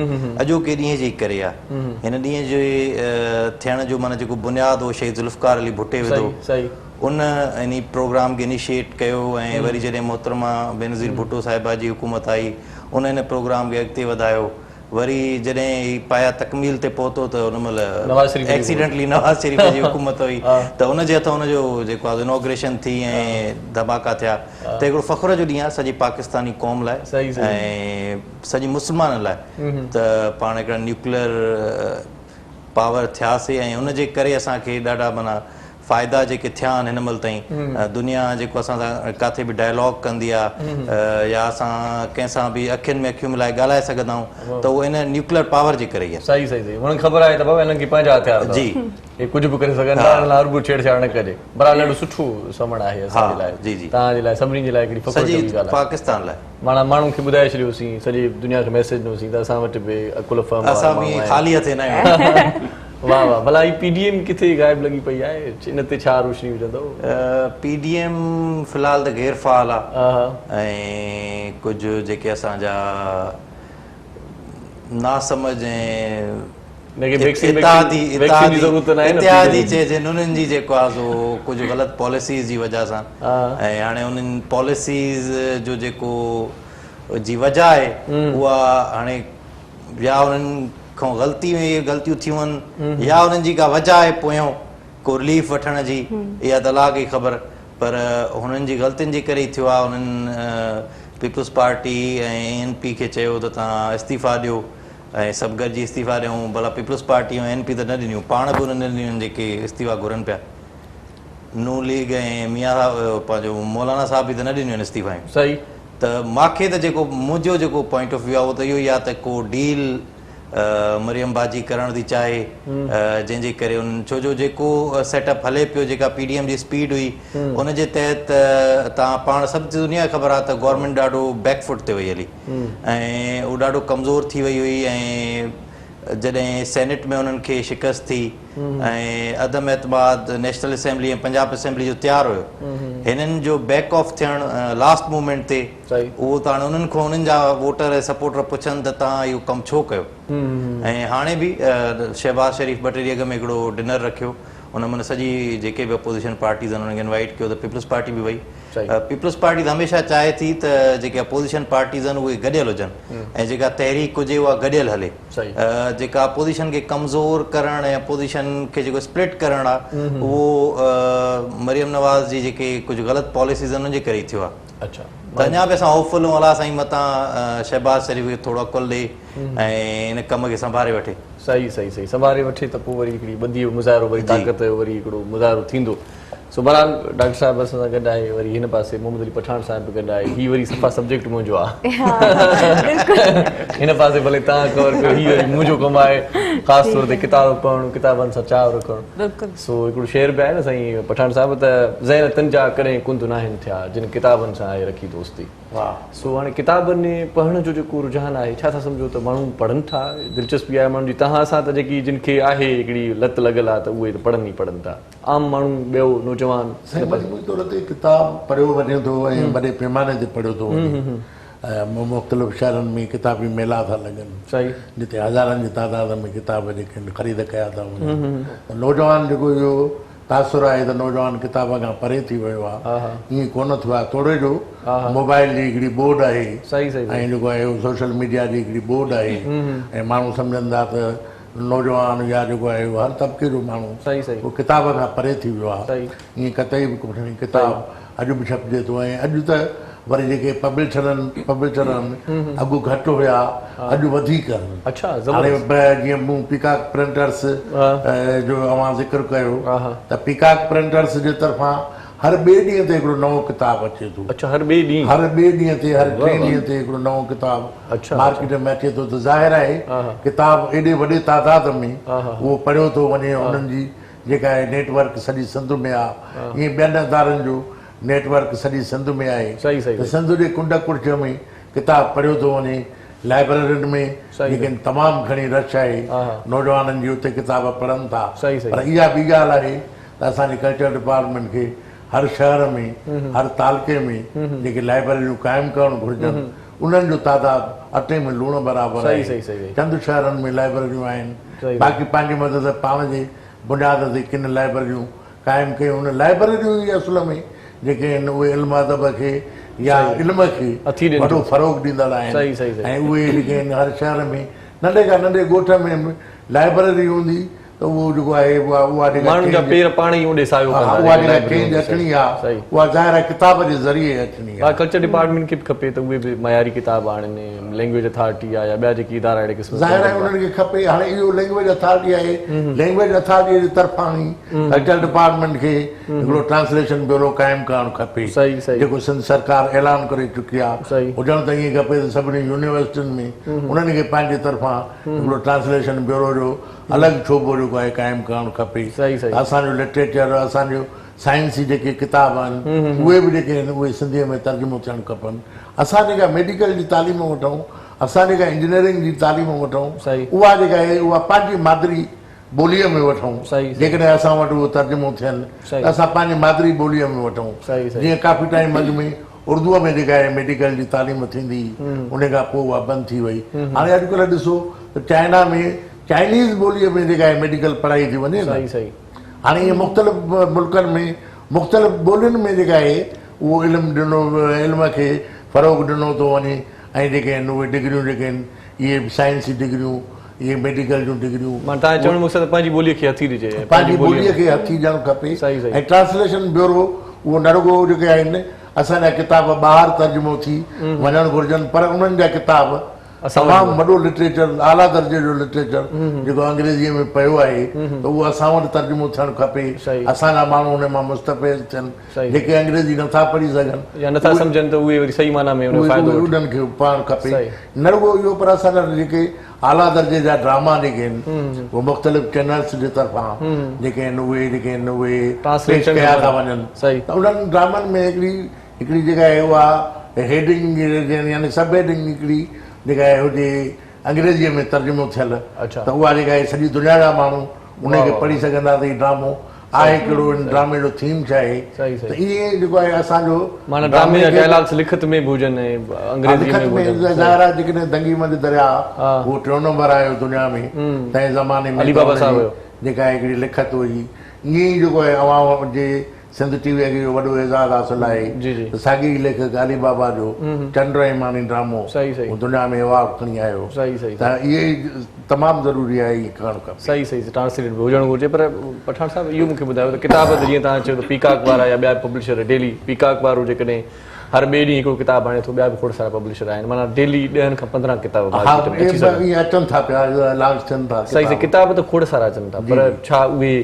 अॼोके ॾींहं जे ई करे आहे हिन ॾींहं जे थियण जो माना जेको बुनियादु हो शहीद ज़ुल्फ़कार अली भुट्टे विधो उन इन प्रोग्राम खे इनिशिएट कयो ऐं वरी जॾहिं मोहतरमा बेनज़ीर भुट्टो साहिबा जी हुकूमत आई उन हिन प्रोग्राम खे अॻिते वधायो वरी जॾहिं पाया तकमील ते पहुतो त हुन महिल एक्सीडेंटली नवाज़ शरीफ़ जी हुकूमत हुई त उनजे हथां हुनजो जेको आहे इनॉग्रेशन थी ऐं धमाका थिया त हिकिड़ो फ़ख़्र जो ॾींहुं आहे सॼी पाकिस्तानी क़ौम लाइ ऐं सॼी मुस्लमान लाइ त पाण हिकिड़ा न्यूक्लियर पावर थियासीं ऐं उनजे करे असांखे ॾाढा माना फ़ाइदा जेके थिया आहिनि हिन महिल ताईं दुनिया जेको असां सां किथे बि डायलॉग कंदी आहे या असां कंहिंसां बि अखियुनि में अखियूं मिलाए ॻाल्हाए सघंदा आहियूं त उहो इन न्यूक्लियर पावर जे करे ई आहे सही सही सही हुनखे ख़बर आहे त बाबा हिननि खे पंहिंजा हथियार जी हे कुझु बि करे सघनि था हिन लाइ हर छेड़छाड़ न कजे बरहाल ॾाढो सुठो समण आहे असांजे लाइ जी जी तव्हांजे लाइ सभिनी जे लाइ हिकिड़ी फ़ख़्र जी ॻाल्हि आहे पाकिस्तान लाइ माना माण्हुनि खे ॿुधाए छॾियोसीं सॼी दुनिया खे मैसेज ॾिनोसीं त असां वटि बि अकुल फर्म असां बि ख़ाली हथे न आहियूं वाह वाह भला ही पीडीएम किथे गायब लॻी पई आहे इन ते छा रोशनी विझंदो पीडीएम फ़िलहाल त गैर फ़ाल आहे ऐं कुझु जेके असांजा नासमझ ऐं इतिहादी चइजे उन्हनि जी जेको आहे सो कुझु ग़लति पॉलिसीज़ जी वजह सां ऐं हाणे उन्हनि पॉलिसीज़ जो जेको जी वजह आहे उहा हाणे या उन्हनि खां ग़लती में इहे ग़लतियूं थियूं आहिनि या उन्हनि जी का वजह आहे पोयों को रिलीफ वठण जी इहा त अलाह खे ख़बर पर हुननि जी ग़लतियुनि जे करे ई थियो आहे उन्हनि पीपल्स पार्टी ऐं NP खे चयो त तव्हां इस्तीफ़ा ॾियो ऐं सभु गॾिजी इस्तीफ़ा ॾियूं भला पीपल्स पार्टी ऐं NP त न ॾिनियूं पाण बि उन्हनि ॾिनियूं जेके इस्तीफ़ा घुरनि पिया नू लीग ऐं मियां पंहिंजो मौलाना साहब बि त न ॾिनियूं आहिनि इस्तीफ़ायूं सही त मूंखे त जेको मुंहिंजो जेको पॉइंट ऑफ व्यू आहे उहो त इहो ई आहे त को डील मरियम बाजी करण थी चाहे जंहिंजे करे उन्हनि छो जो जेको सेटअप हले पियो जेका PDM जी स्पीड हुई उनजे तहत तव्हां पाण सभु दुनिया खे ख़बर आहे त गवर्नमेंट ॾाढो बैकफुट ते वई हली ऐं उहो ॾाढो कमज़ोर थी वई हुई ऐं जॾहिं सेनेट में उन्हनि खे शिकस्त थी ऐं अदम एतमाद नेशनल असेंबली ऐं पंजाब असेंबली जो तयारु हुयो हिननि जो बैक ऑफ थियणु लास्ट मूमेंट ते उहो त हाणे उन्हनि खां उन्हनि जा वोटर ऐं सपोर्टर पुछनि त तव्हां इहो कमु छो कयो ऐं हाणे बि शहबाज़ शरीफ़ 2 टे ॾींहं अॻु में हिकिड़ो डिनर रखियो उन माना सॼी जेके बि अपोज़िशन पार्टीज़ आहिनि उन्हनि खे इनवाइट कयो त पीपल्स पार्टी बि वई पीपल्स पार्टी त हमेशह चाहे थी त जेके अपोज़िशन पार्टीज़ आहिनि उहे गॾियल हुजनि ऐं जेका तहरीक हुजे उहा गॾियल हले जेका अपोज़िशन खे कमज़ोर करणु ऐं अपोज़िशन खे जेको स्प्लिट करणु आहे उहो मरियम नवाज़ जी जेके कुझु ग़लति पॉलिसीज़ आहिनि उनजे करे ई थियो आहे अच्छा त अञा बि असां होपफुल हूं अलाह साईं मतां शहबाज़ शरीफ़ खे थोरो अकुल ॾे ऐं इन कम खे संभाले वठे सही सही सही संभाले वठे त पोइ वरी हिकिड़ी ॿधी मुज़ाहिरो वरी ताक़त जो वरी हिकिड़ो मुज़ाहिरो थींदो सो बहरहाल डॉक्टर साहब असां सां गॾु आहे वरी हिन पासे मोहम्मद अली पठान साहिब बि गॾु आहे हीअ वरी सफ़ा सब्जेक्ट मुंहिंजो आहे हिन पासे भले तव्हां कवर कयो हीअ वरी मुंहिंजो कमु आहे ख़ासि तौर ते किताब पढ़णु किताबनि सां चाव रखणु सो हिकिड़ो शेर बि आहे न साईं पठान साहिब त ज़हन तंजा कॾहिं कुंद न आहिनि थिया जिन किताबनि सां आहे रखी दोस्ती सो हाणे किताबनि पढ़ण जो जेको रुझान आहे छा था सम्झो त माण्हू पढ़नि था दिलचस्पी आहे माण्हुनि जी तव्हां सां त जेकी जिन खे आहे हिकिड़ी लत लॻल आहे त उहे त पढ़नि ई पढ़नि था आम माण्हू ॿियो नौजवान मजमूई तौर ते किताब पढ़ियो वञे थो ऐं वॾे पैमाने ते पढ़ियो थो वञे मुख़्तलिफ़ शहरनि में किताबी मेला था लॻनि सही जिते हज़ारनि जी तादाद में किताब जेके ख़रीद कया था वञनि नौजवान जेको इहो तासुर आहे त नौजवान किताब खां परे थी वियो आहे ईअं कोन थियो आहे थोरे जो मोबाइल जी हिकिड़ी बोर्ड आहे सही सही ऐं जेको आहे सोशल मीडिया जी हिकिड़ी बोर्ड आहे ऐं माण्हू सम्झनि था त नौजवान या जेको आहे उहो हर तबिके जो माण्हू सही सही उहो किताब खां परे थी वियो आहे सही ईअं कतई बि कुझु नहीं किताब अॼु बि छपिजे थो ऐं अॼु त वरी जेके पब्लिशर आहिनि अॻु घटि हुया अॼु वधीक आहिनि अच्छा हाणे जीअं मूं पीकाक प्रिंटर्स जो अवां ज़िक्र कयो त पीकाक प्रिंटर्स जे तरफ़ां हर ॿिए ॾींहं ते हिकिड़ो नओं किताब अचे थो अच्छा हर ॿिए ॾींहुं हर ॿिए ॾींहं ते हर टे ॾींहं ते हिकिड़ो नओं किताब मार्केट में अचे थो त ज़ाहिर आहे किताब एॾे वॾे तादाद में उहो पढ़ियो थो वञे उन्हनि जी जेका आहे नेटवर्क सॼी सिंध में आहे ईअं ॿियनि अदारनि जो नेटवर्क सॼी सिंध में आहे त सिंध जे कुंड कुर्च में किताब पढ़ियो थो वञे लाइब्रेरियुनि में लेकिन तमामु घणी रश आहे नौजवाननि जी उते किताब पढ़नि था पर इहा ॿी ॻाल्हि आहे त असांजे कल्चर डिपार्टमेंट खे हर शहर में हर तालुके में जेके लाइब्रेरियूं क़ाइमु करणु घुरिजनि उन्हनि जो तादाद अटे में लूण बराबरि आहे चंद शहरनि में लाइब्रेरियूं आहिनि बाक़ी पंहिंजी मदद पाण जे बुनियाद ते किन लाइब्रेरियूं क़ाइमु कयूं उन लाइब्रेरियूं ई असुल में जेके आहिनि उहे इल्म अदब खे या इल्म खे वॾो फ़रोग़ ॾींदड़ आहिनि ऐं उहे जेके आहिनि हर शहर में नंढे खां नंढे ॻोठ में लाइब्रेरी हूंदी त उहो जेको आहे उहा जेका पेर पाण ई ओॾे सायो उहा जेका चेंज अचणी आहे उहा ज़ाहिर आहे किताब जे ज़रिए अचणी आहे कल्चर डिपार्टमेंट खे बि खपे त उहे बि मयारी किताब आणनि लैंग्वेज अथॉरिटी आहे या ॿिया जेके इदारा अहिड़े क़िस्म ज़ाहिर आहे उन्हनि खे खपे हाणे इहो लैंग्वेज अथॉरिटी आहे लैंग्वेज अथॉरिटी जे तरफ़ां ई कल्चर डिपार्टमेंट खे हिकिड़ो ट्रांसलेशन ब्यूरो क़ाइमु करणु खपे जेको सिंध सरकार ऐलान करे चुकी आहे हुजणु त ईअं खपे त सभिनी यूनिवर्सिटियुनि में उन्हनि खे पंहिंजे तरफ़ां हिकिड़ो ट्रांसलेशन ब्यूरो जो अलॻि शोबो जेको आहे क़ाइमु करणु खपे असांजो लिटरेचर असांजो साइंस जी जेके किताब आहिनि उहे बि जेके आहिनि उहे सिंधीअ में तर्जुमो थियणु खपनि असां जेका मेडिकल जी तालीम वठूं असां जेका इंजीनियरिंग जी तालीम वठूं उहा जेका आहे उहा पंहिंजी मादरी ॿोलीअ में वठूं जेकॾहिं असां वटि उहो तर्जुमो थियनि त असां पंहिंजी मादरी ॿोलीअ में वठूं जीअं काफ़ी टाइम अॻु में उर्दूअ में जेका आहे मेडिकल जी तालीम थींदी उन खां पोइ उहा बंदि थी वई हाणे अॼुकल्ह ॾिसो त चाइना में चाइनीज़ ॿोलीअ में जेका आहे मेडिकल पढ़ाई थी वञे हाणे इहे मुख़्तलिफ़ मुल्कनि में मुख़्तलिफ़ ॿोलियुनि में जेका आहे उहो इल्मु ॾिनो इल्म खे फ़रोग़ ॾिनो थो वञे ऐं जेके आहिनि उहे डिग्रियूं जेके आहिनि इहे साइंस जी डिग्रियूं इहे मेडिकल जूं डिग्रियूं तव्हां चवणु मक़सदु पंहिंजी ॿोलीअ खे हथी ॾिजे पंहिंजी ॿोलीअ खे हथी ॾियणु खपे ऐं ट्रांसलेशन ब्यूरो उहो न रुॻो जेके आहिनि असांजा किताब ॿाहिरि तर्जुमो थी वञणु घुरिजनि पर उन्हनि जा किताब तमामु वॾो लिटरेचर आला दर्जे जो लिटरेचर जेको अंग्रेजीअ में पियो आहे त उहो असां वटि तर्जुमो थियणु खपे असांजा माण्हू हुन मां मुस्तफ़िज़ थियनि जेके अंग्रेजी नथा पढ़ी सघनि या नथा सम्झनि त उहे वरी सही माना में उन्हनि खे पढ़णु खपे न रुॻो इहो पर असांजा जेके आला दर्जे जा ड्रामा जेके आहिनि उहे मुख़्तलिफ़ चैनल्स जे तरफ़ां जेके आहिनि उहे पेश कया था वञनि त उन्हनि ड्रामनि में हिकिड़ी जेका आहे उहा हेडिंग यानी सब हेडिंग हिकिड़ी जेका आहे हुजे अंग्रेजीअ में तर्जुमो थियल त उहा जेका आहे सॼी दुनिया जा माण्हू उनखे पढ़ी सघंदा त हीउ ड्रामो आहे कहिड़ो ड्रामे जो थीम छा आहे त इहे जेको आहे असांजो लिखत में ज़ाहिर आहे जेकॾहिं दंगी मंद दरिया उहो 3 नंबर आयो दुनिया में तंहिं ज़माने में जेका आहे हिकिड़ी लिखत हुई ईअं ई जेको आहे अवाम जे सिंध टीवीअ खे वॾो एज़ाज़ हासिलु आहे साॻी लेखक अली बाबा जो चंड ऐं मानी ड्रामो दुनिया में अवार्ड खणी आयो त इहे तमामु ज़रूरी आहे इहे करणु खपे सही ट्रांसलेट हुजणु घुरिजे पर पठान साहिबु इहो मूंखे ॿुधायो त किताब जीअं तव्हां चयो त पीकाक वारा या ॿिया पब्लिशर डेली पीकाक वारो जेकॾहिं हर ॿिए ॾींहुं हिकिड़ो किताब आणे थो ॿिया बि खोड़ सारा पब्लिशर आहिनि माना डेली 10 खां 15 किताब अचनि था पिया लॉन्च थियनि था सही किताब त खोड़ सारा अचनि था पर छा उहे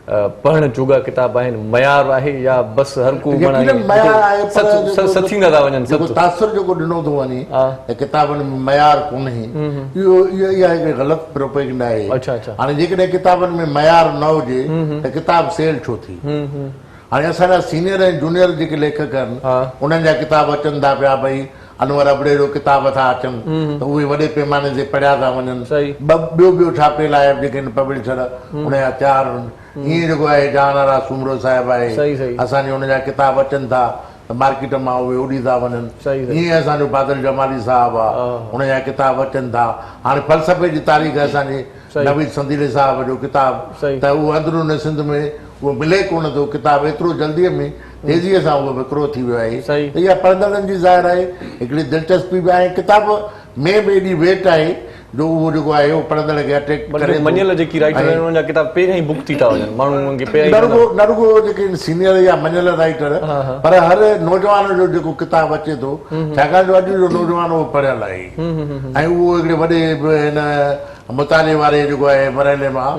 पढ़ण जोगा किताब आहिनि, मयार आहे या बसि हर को सथींदा था वञनि? तासुर जेको ॾिनो थो वञे किताबनि में मयार कोन्हे, इहा हिकिड़ी ग़लति प्रोपेगेंडा आहे। अच्छा अच्छा। हाणे जेकॾहिं किताबनि में मयार न हुजे त किताब सेल छो थी? हाणे असांजा सीनियर ऐं जूनियर जेके लेखक आहिनि उन्हनि जा किताब अचनि था पिया, भई अनवर अबड़े जो किताब था अचनि त उहे वॾे पैमाने ते पढ़िया था वञनि। ॿियो छापियल आहे जेके पब्लिशर उनजा 4 ईअं जेको आहे जहानारा सुमरो साहिबु आहे, असांजे उनजा किताब अचनि था त मार्केट मां उहे उड़ी था वञनि। ईअं असांजो बादल जमाली साहिबु आहे, उनजा किताब अचनि था। हाणे फ़लसफ़े जी तारीख़ असांजे नवीद संदीले साहिब जो किताब, त उहो अंदरून सिंध में उहो मिले कोन थो किताब, एतिरो जल्दीअ में तेज़ीअ सां उहो विकिरो थी वियो आहे। त इहा पढ़ंदड़नि जी ज़ाहिर आहे हिकिड़ी दिलचस्पी बि आहे। किताब में बि एॾी वेट आहे जो उहो जेको आहे उहो पढ़ंदड़ खे अट्रैक्ट करे। मञियल जेकी राइटर आहिनि उन्हनि जा किताब पहिरियां ई बुक थी था वञनि, माण्हू खे न रुगो जेके सीनियर या मञियल राइटर, पर हर नौजवान जो जेको किताब अचे थो, छाकाणि जो अॼु जो नौजवान उहो पढ़ियल आहे ऐं उहो हिकिड़े वॾे हिन मुताले वारे जेको आहे मरहले मां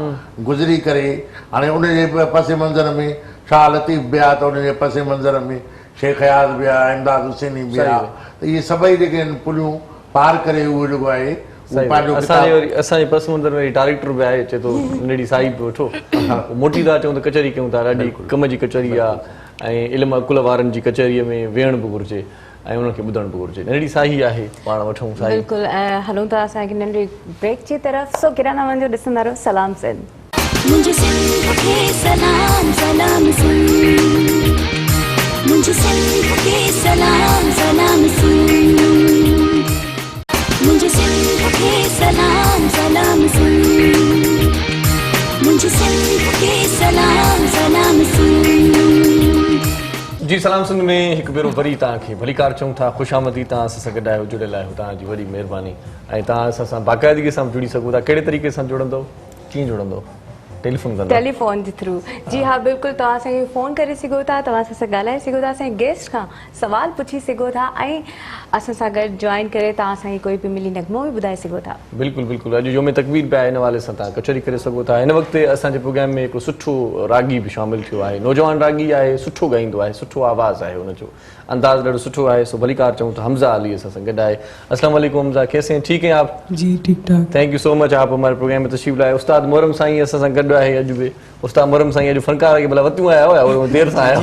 गुज़री करे हाणे उनजे पसे मंज़र में शाह लतीफ़ बि आहे, त उनजे पसे मंज़र में शेख हयात बि आहे, इमदाद हुसैनी बि आहे। त इहे सभई जेके आहिनि पुलियूं पार करे उहो जेको आहे असांजे पस मंज़र में डायरेक्टर बि आहे, चए थो नंढड़ी साई बि वठो, मोटी था अचूं त कचहरी कयूं था, ॾाढी कम जी कचहरी आहे ऐं इल्म अकुल वारनि जी कचहरीअ में वेहण बि घुरिजे ऐं उन्हनि खे ॿुधण बि घुरिजे। नंढड़ी साही आहे, पाण वठूं साही। बिल्कुलु। ऐं हलूं था असांखे नंढड़ी ब्रेक जी तरफ़। सो किराना वञो ॾिसंदा रहो सलाम सिंध। मुझे सिंध के सलाम सलाम सिंध, मुझे सिंध के सलाम सलाम सिंध, मुझे सिंध के सलाम सलाम सिंध, मुझे सिंध के सलाम सलाम सिंध। जी सलाम सिंध में हिकु भेरो वरी तव्हांखे भलीकार चऊं था, ख़ुशि आमदी। तव्हां असां सां गॾु आहियो, जुड़ियल आहियो, तव्हांजी वॾी महिरबानी। ऐं तव्हां असां सां बाक़ाइदगी सां जुड़ी सघो था। कहिड़े तरीक़े सां जुड़ंदो, कीअं जुड़ंदो? टेलीफोन जे थ्रू। जी हाँ बिल्कुलु, तव्हां असांखे फ़ोन करे सघो था, तव्हां असां सां ॻाल्हाए सघो था, असांजे गेस्ट खां सवाल पुछी सघो था ऐं असां सां गॾु जॉइन करे तव्हां असांखे कोई बि मिली नगमो बि ॿुधाए सघो था। बिल्कुलु बिल्कुलु। अॼु योम तकबीर बि आहे, हिन हवाले सां तव्हां कचहरी करे सघो था। हिन वक़्तु असांजे प्रोग्राम में हिकिड़ो सुठो रागी बि शामिलु थियो आहे, नौजवान रागी आहे, सुठो ॻाईंदो आहे, सुठो आवाज़ु आहे, हुनजो अंदाज़ ॾाढो सुठो आहे। सो भलीकार चऊं था, हमज़ा अली असां सां गॾु आहे। अस्सलाम वालेकुम हमज़ा, कैसे हैं? ठीक हैं आप? जी ठीक ठाक। थैंक यू सो मच, आप हमारे प्रोग्राम में तशरीफ़ लाए। उस्ताद मोहरम साईं असां सां गॾु आहे अॼु बि। उस्ताद मोहरम साईं अॼु फनकार खे भला वतियूं आया हुया, देरि सां आया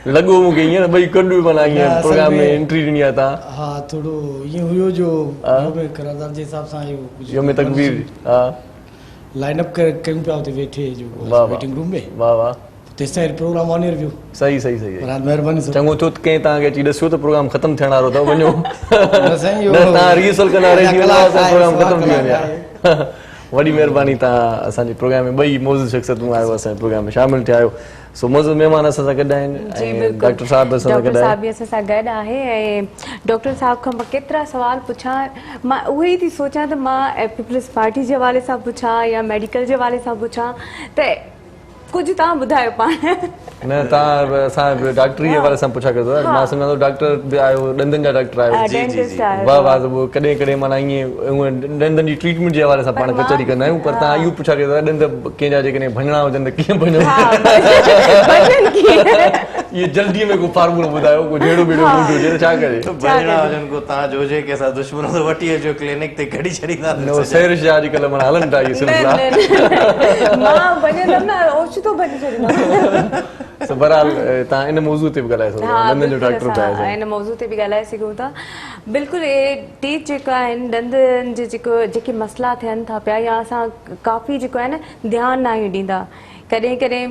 लॻो मूंखे ईअं न ॿई कॾूं माना ईअं प्रोग्राम में एंट्री ॾिनी आहे तव्हां? हा थोरो ईअं हुयो जो करारदार जे हिसाब सां योम तकबीर हा लाइन अप कयूं पिया हुते वेठे जो मीटिंग रूम में। वाह वाह, तेसिताईं प्रोग्राम ऑन रिव्यू। सही सही सही पर महिरबानी चङो थियो कंहिं तव्हांखे अची ॾसियो त प्रोग्राम ख़तमु थियण वारो अथव, वञो तव्हां रिहर्सल कंदा रहिजी वेंदा, प्रोग्राम ख़तमु थी वञे। वॾी महिरबानी, तव्हां असांजे प्रोग्राम में ॿई मौजूद शख़्सियतूं आहियो, असांजे प्रोग्राम में शामिलु थिया आहियो। सो मौजूद महिमान असां सां गॾु आहिनि, डॉक्टर साहब असां सां गॾु आहे। डॉक्टर साहब बि असां सां गॾु आहे ऐं डॉक्टर साहब खां मां केतिरा सवाल पुछां, मां उहे ई थी सोचां त मां पीपल्स पार्टी जे हवाले सां पुछां या मेडिकल जे हवाले सां पुछां, त कुझु तव्हां ॿुधायो पाण। न तव्हां असां डॉक्टरी जे हवाले सां पुछा कयो, मां सम्झां थो डॉक्टर बि आयो, ॾंदनि जा डॉक्टर आहियो। वाह वाह, कॾहिं कॾहिं माना ईअं ॾंदनि जी ट्रीटमेंट जे हवाले सां पाण कचहरी कंदा आहियूं, पर तव्हां इहो पुछा कयो ॾंद कंहिंजा जेकॾहिं भञणा हुजनि त कीअं भञो, इहे जल्दीअ में को फार्मूलो ॿुधायो, को जहिड़ो बेड़ो मूड हुजे त छा करे। भञणा हुजनि को तव्हां जो हुजे कि असां दुश्मन तो वठी अचो क्लिनिक ते कढी छॾींदा। नो सैरिश जा अॼुकल्ह माना हलनि था इहे सिलसिला। मां भञंदमि न, ओचितो भॼी छॾींदमि। बहरहाल तव्हां इन मौज़ू ते बि ॻाल्हाए सघो था, ॾंदनि जो डॉक्टर बि आहे, इन मौज़ू ते बि ॻाल्हाए सघूं था। बिल्कुलु इहे टीथ जेका आहिनि, ॾंदनि जे जेके मसइला थियनि था पिया, या असां काफ़ी जेको आहे न ध्यानु न आहियूं ॾींदा। कॾहिं कॾहिं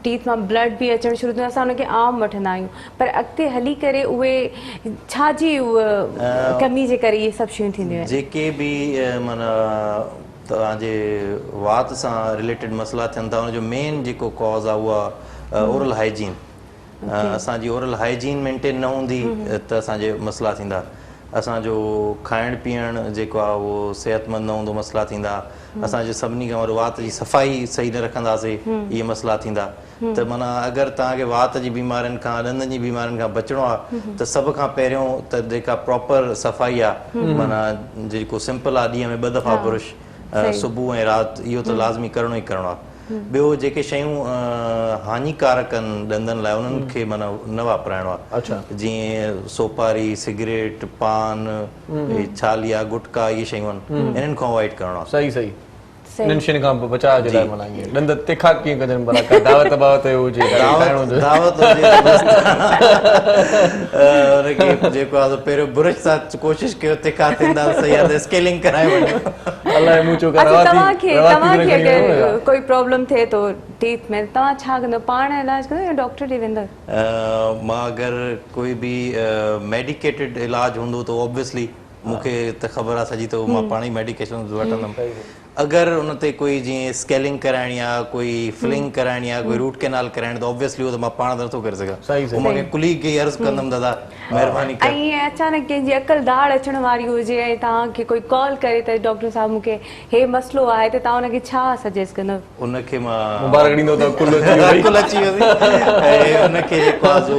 टीथ मां ब्लड बि अचणु शुरू थियो, असां हुनखे आम वठंदा आहियूं, पर अॻिते हली करे उहे छाजी कमी जे करे इहे सभु शयूं थींदियूं आहिनि। जेके बि माना तव्हांजे वात सां रिलेटेड मसइला थियनि था, हुनजो मेन जेको कॉज़ आहे उहा ओरल हाइजीन। असांजी ओरल हाइजीन मेंटेन न हूंदी त असांजे मसइला थींदा। असांजो खाइण पीअण जेको आहे उहो सिहतमंद न हूंदो, मसइला थींदा। असांजे सभिनी खां वॾो वात जी सफ़ाई सही न रखंदासीं, इहे मसइला थींदा। त माना अगरि तव्हांखे वात जी बीमारियुनि खां, ॾंदनि जी बीमारियुनि खां बचिणो आहे त सभ खां पहिरियों त जेका प्रॉपर सफ़ाई आहे, माना जेको सिंपल आहे, ॾींहं में 2 दफ़ा ब्रुश, सुबुह ऐं राति इहो त लाज़मी करिणो ई करिणो आहे। ॿियो जेके शयूं हानिकारक आहिनि ॾंदनि लाइ उन्हनि खे माना न वापराइणो आहे। जीअं सोपारी, सिगरेट, पान, छालिया, गुटका, इहे शयूं आहिनि, इन्हनि खां अवॉइड करिणो आहे। सही सही इन्हनि शयुनि खां बचाव जे लाइ माना ईअं ॾंद तिखा कीअं कजनि भला, का दावत बावत हुजे, दावत हुजे उनखे जेको आहे पहिरियों बुरश सां कोशिशि कयो तिखा थींदा सही आहे, स्केलिंग कराए वञो। अलाए मूंचो तव्हांखे अगरि कोई प्रॉब्लम थिए थो टीथ में, तव्हां छा कंदो? पाण इलाज कंदो या डॉक्टर ॾे वेंदो? मां अगरि कोई बि मेडिकेटेड इलाज हूंदो त ऑब्वियसली मूंखे त ख़बर आहे सॼी, त मां पाण ई मेडिकेशन वठंदुमि। अगरि उन ते कोई जीअं स्केलिंग कराइणी आहे, कोई फिलिंग कराइणी आहे, कोई रूट कैनाल कराइणी, त ऑब्वियसली उहो त मां पाण नथो करे सघां। मूंखे कुलीग खे अर्ज़ु कंदुमि दादा महिरबानी करे। ऐं अचानक कंहिंजी अकल दाड़ अचण वारी हुजे ऐं तव्हांखे कोई कॉल करे त डॉक्टर साहब मूंखे हे मसइलो आहे, त तव्हां हुनखे छा सजेस्ट कंदव? उनखे मां मुबारक ॾींदो त कुल अची वियो ऐं उनखे जेको आहे जो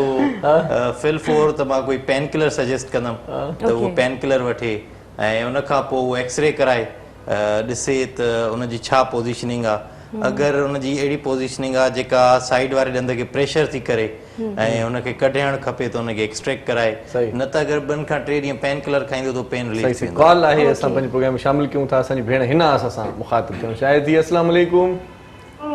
फिल फोर त मां कोई पेन किलर सजेस्ट कंदुमि त उहो पेन किलर वठे ऐं उनखां पोइ उहो एक्सरे कराए ॾिसे त उनजी छा पोज़ीशनिंग आहे। अगरि उनजी अहिड़ी पोज़ीशनिंग आहे जेका साइड वारे ॾंद खे प्रेशर थी करे ऐं उनखे कढणु खपे त उनखे एक्सट्रैक्ट कराए, न त अगरि 2 खां 3 ॾींहं पेन किलर खाईंदो त पेन रिलीफ थींदो। कॉल आहे, असां पंहिंजे प्रोग्राम में शामिल कयूं था, असांजी भेण हिना असां मुखातिब थियूं। शायद थी अस्सलाम वालेकुम।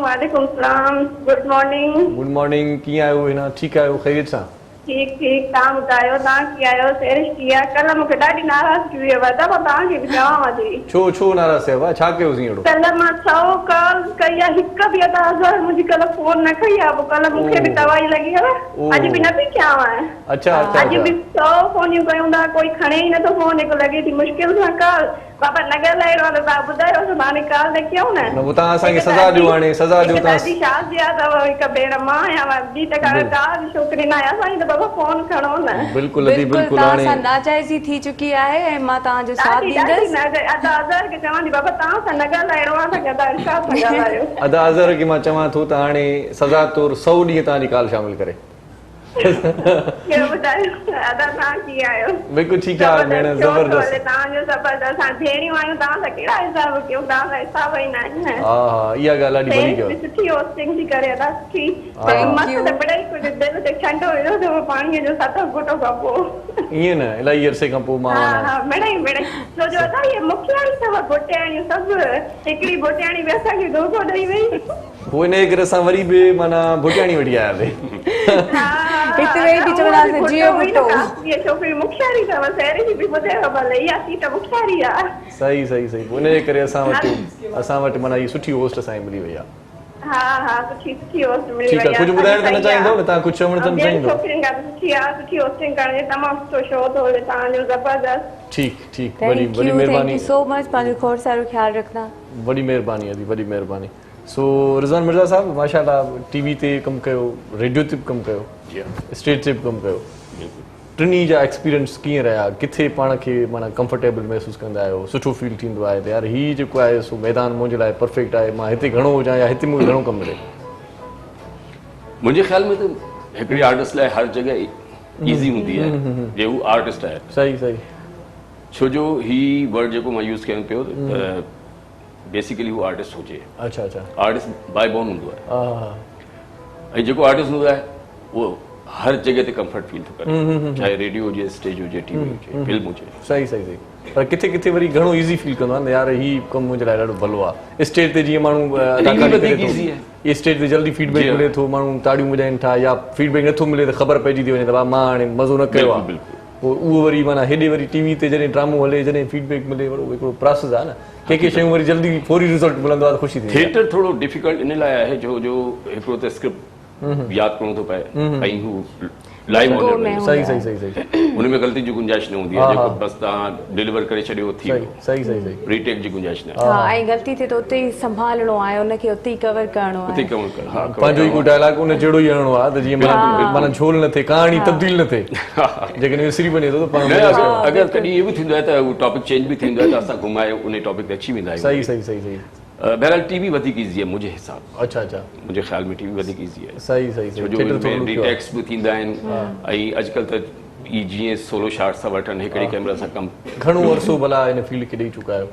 वालेकुम सलाम, गुड मॉर्निंग। गुड मॉर्निंग, कीअं आहियो हिना? ठीकु आहियो? ख़ैरियत सां? ठीक ठीक, तव्हां ॿुधायो तव्हां कीअं आहियो? सेरिश कीअं आहे? कल्ह मूंखे ॾाढी नाराज़गी हुई, वधा मां तव्हांखे बि चवां थी। छो नाराज़ थिया? छा कयोसीं अहिड़ो? कल्ह मां 100 कॉल कई आहे, हिकु बि अदा हज़ार मुंहिंजी कल्ह फोन न खई आहे। पोइ कल्ह मूंखे बि दवाई लॻी आहे, अॼु बि न पई कयां। अच्छा अॼु बि 100 फोनियूं कयूं था, कोई खणे ई नथो फोन, हिकु लॻे थी मुश्किल सां कॉल। बाबा न ॻाल्हाइणो आहे त तव्हां ॿुधायो, हाणे कॉल न कयूं न। तव्हां असांखे सज़ा ॾियो, हाणे सज़ा ॾियो। ॾाढी शादी आहे अथव, हिकु भेण मां आहियां, ॿी त का बि छोकिरी न आहे, असांजी त बाबा फोन खणो न। बिल्कुलु बिल्कुलु, तव्हां नाजाइज़ी थी चुकी आहे ऐं मां तव्हांजो साथ ॾींदसि। अदा हज़ार खे चवां थी बाबा तव्हां सां न ॻाल्हाइणो आहे, असांखे अदा इरशाद सां ॻाल्हायो। अदा हज़ार खे मां चवां थो त हाणे सज़ा तौरु 100 ॾींहं तव्हांजी कॉल शामिल करे। बिल्कुलु ठीकु आहे भेण, ज़बरदस्त। तव्हांजो ज़बरदस्त, असां भेणियूं आहियूं, तव्हां सां कहिड़ा हिसाब कयूं? तव्हां सां हिसाब ई न आहिनि। हा इहा ॻाल्हि ॾाढी वॾी कयो। सुठी होस्टिंग थी करे अदा, सुठी मस्तु, त बड़ाई कुझु दिलि ते ठंडो हुयो त पाणीअ जो 7 घुटो खां पोइ ईअं न, इलाही अरसे खां पोइ मां मिड़ई छो जो अदा इहे मुखियाणी अथव, गोटियाणियूं सभु। हिकिड़ी गोटियाणी बि असांखे धोखो ॾेई वई, पोइ हिन करे असां वरी बि माना भुटियाणी वठी आयासीं। हिते वेही थी चवंदासीं जियो गुटो। ये छोकिरी मुखियारी अथव, सहेड़ी जी बि ॿुधायो भले, इहा सीट मुखियारी आहे। सही सही सही, पोइ हिन करे असां वटि माना इहा सुठी होस्ट असांजी मिली वई आहे। हा सुठी होस्ट मिली वई आहे। कुझु ॿुधाइण त न चाहींदो न तव्हां? कुझु चवण त न चाहींदो? छोकिरियुनि खां सुठी आहे, सुठी होस्टिंग करण जो तमामु सुठो शो थो हले तव्हांजो, ज़बरदस्त। ठीकु, वॾी महिरबानी। थैंक यू सो मच, पंहिंजो खोड़ सारो ख़्यालु रखना। वॾी महिरबानी आहे, वॾी महिरबानी। सो रिज़वान मिर्ज़ा साहब, माशाल्लाह टीवी ते कमु कयो, रेडियो ते बि कमु कयो, स्टेज ते बि कमु कयो, टिनी जा एक्सपीरियंस कीअं रहिया? किथे पाण खे माना कंफर्टेबल महसूसु कंदा आहियो, सुठो फील थींदो आहे त यार हीउ जेको आहे सो मैदान मुंहिंजे लाइ परफेक्ट आहे, मां हिते घणो हुजां या हिते मूंखे घणो कमु मिले? मुंहिंजे ख्याल में त हिकिड़ी आर्टिस्ट लाइ हर जॻह ईज़ी हूंदी आहे जे हू आर्टिस्ट आहे। सही छो जो ही वर्ड जेको मां यूज़ कयां पियो, बेसिकली हू आर्टिस्ट हुजे। अच्छा आर्टिस्ट बाय बॉर्न हूंदो आहे, ऐं जेको आर्टिस्ट हूंदो आहे उहो हर जगह ते कंफर्ट फील थो करे, चाहे रेडियो हुजे, स्टेज हुजे, टीवी हुजे, फिल्म हुजे। सही पर किथे किथे वरी घणो ईज़ी फील कंदो आहे यार, ही कमु मुंहिंजे लाइ ॾाढो भलो आहे। स्टेज ते जीअं माण्हू ये स्टेज ते जल्दी फीडबैक मिले थो, माण्हू ताड़ियूं वॼाइनि था, या फीडबैक नथो मिले त ख़बर पइजी थी वञे त मां हाणे मज़ो न कयो आहे। पोइ उहो वरी माना हेॾे वरी टीवी ते जॾहिं ड्रामो हले, जॾहिं फीडबैक मिले, हिकिड़ो प्रोसेस आहे न। के शयूं वरी जल्दी फौरी रिज़ल्ट मिलंदो आहे त ख़ुशी थी। थिएटर थोरो डिफिकल्ट इन लाइ आहे जो हिकिड़ो त स्क्रिप्ट यादि करणो थो पए, ऐं हू लाइव सही उन में ग़लती जी गुंजाइश न हूंदी आहे, जेको बसि तव्हां डिलीवर करे छॾियो थी वियो। सही रीटेक जी गुंजाइश न आहे। ऐं ग़लती थिए त उते ई संभालणो आहे, उनखे उते ई कवर करणो आहे, पंहिंजो ई कोई डायलॉग उन जहिड़ो ई हणणो आहे त जीअं माना झोल न थिए, कहाणी तब्दील न थिए। जेकॾहिं विसरी वञे थो त अगरि कॾहिं इहो बि थींदो आहे त उहो टॉपिक चेंज बि थींदो आहे त असां घुमाए उन टॉपिक ते अची वेंदा आहियूं। सही बहरहाल टीवी वधीक ईज़ी आहे मुंहिंजे हिसाब। अच्छा मुंहिंजे ख्याल में टीवी वधीक ईज़ी आहे। सही छो जो रीटेक्स बि थींदा आहिनि, ऐं अॼुकल्ह त जीअं सोलो शॉट्स था वठनि, हिकिड़े कैमरा सां कमु। घणो अर्सो भला हिन फील्ड खे ॾेई चुका आहियो?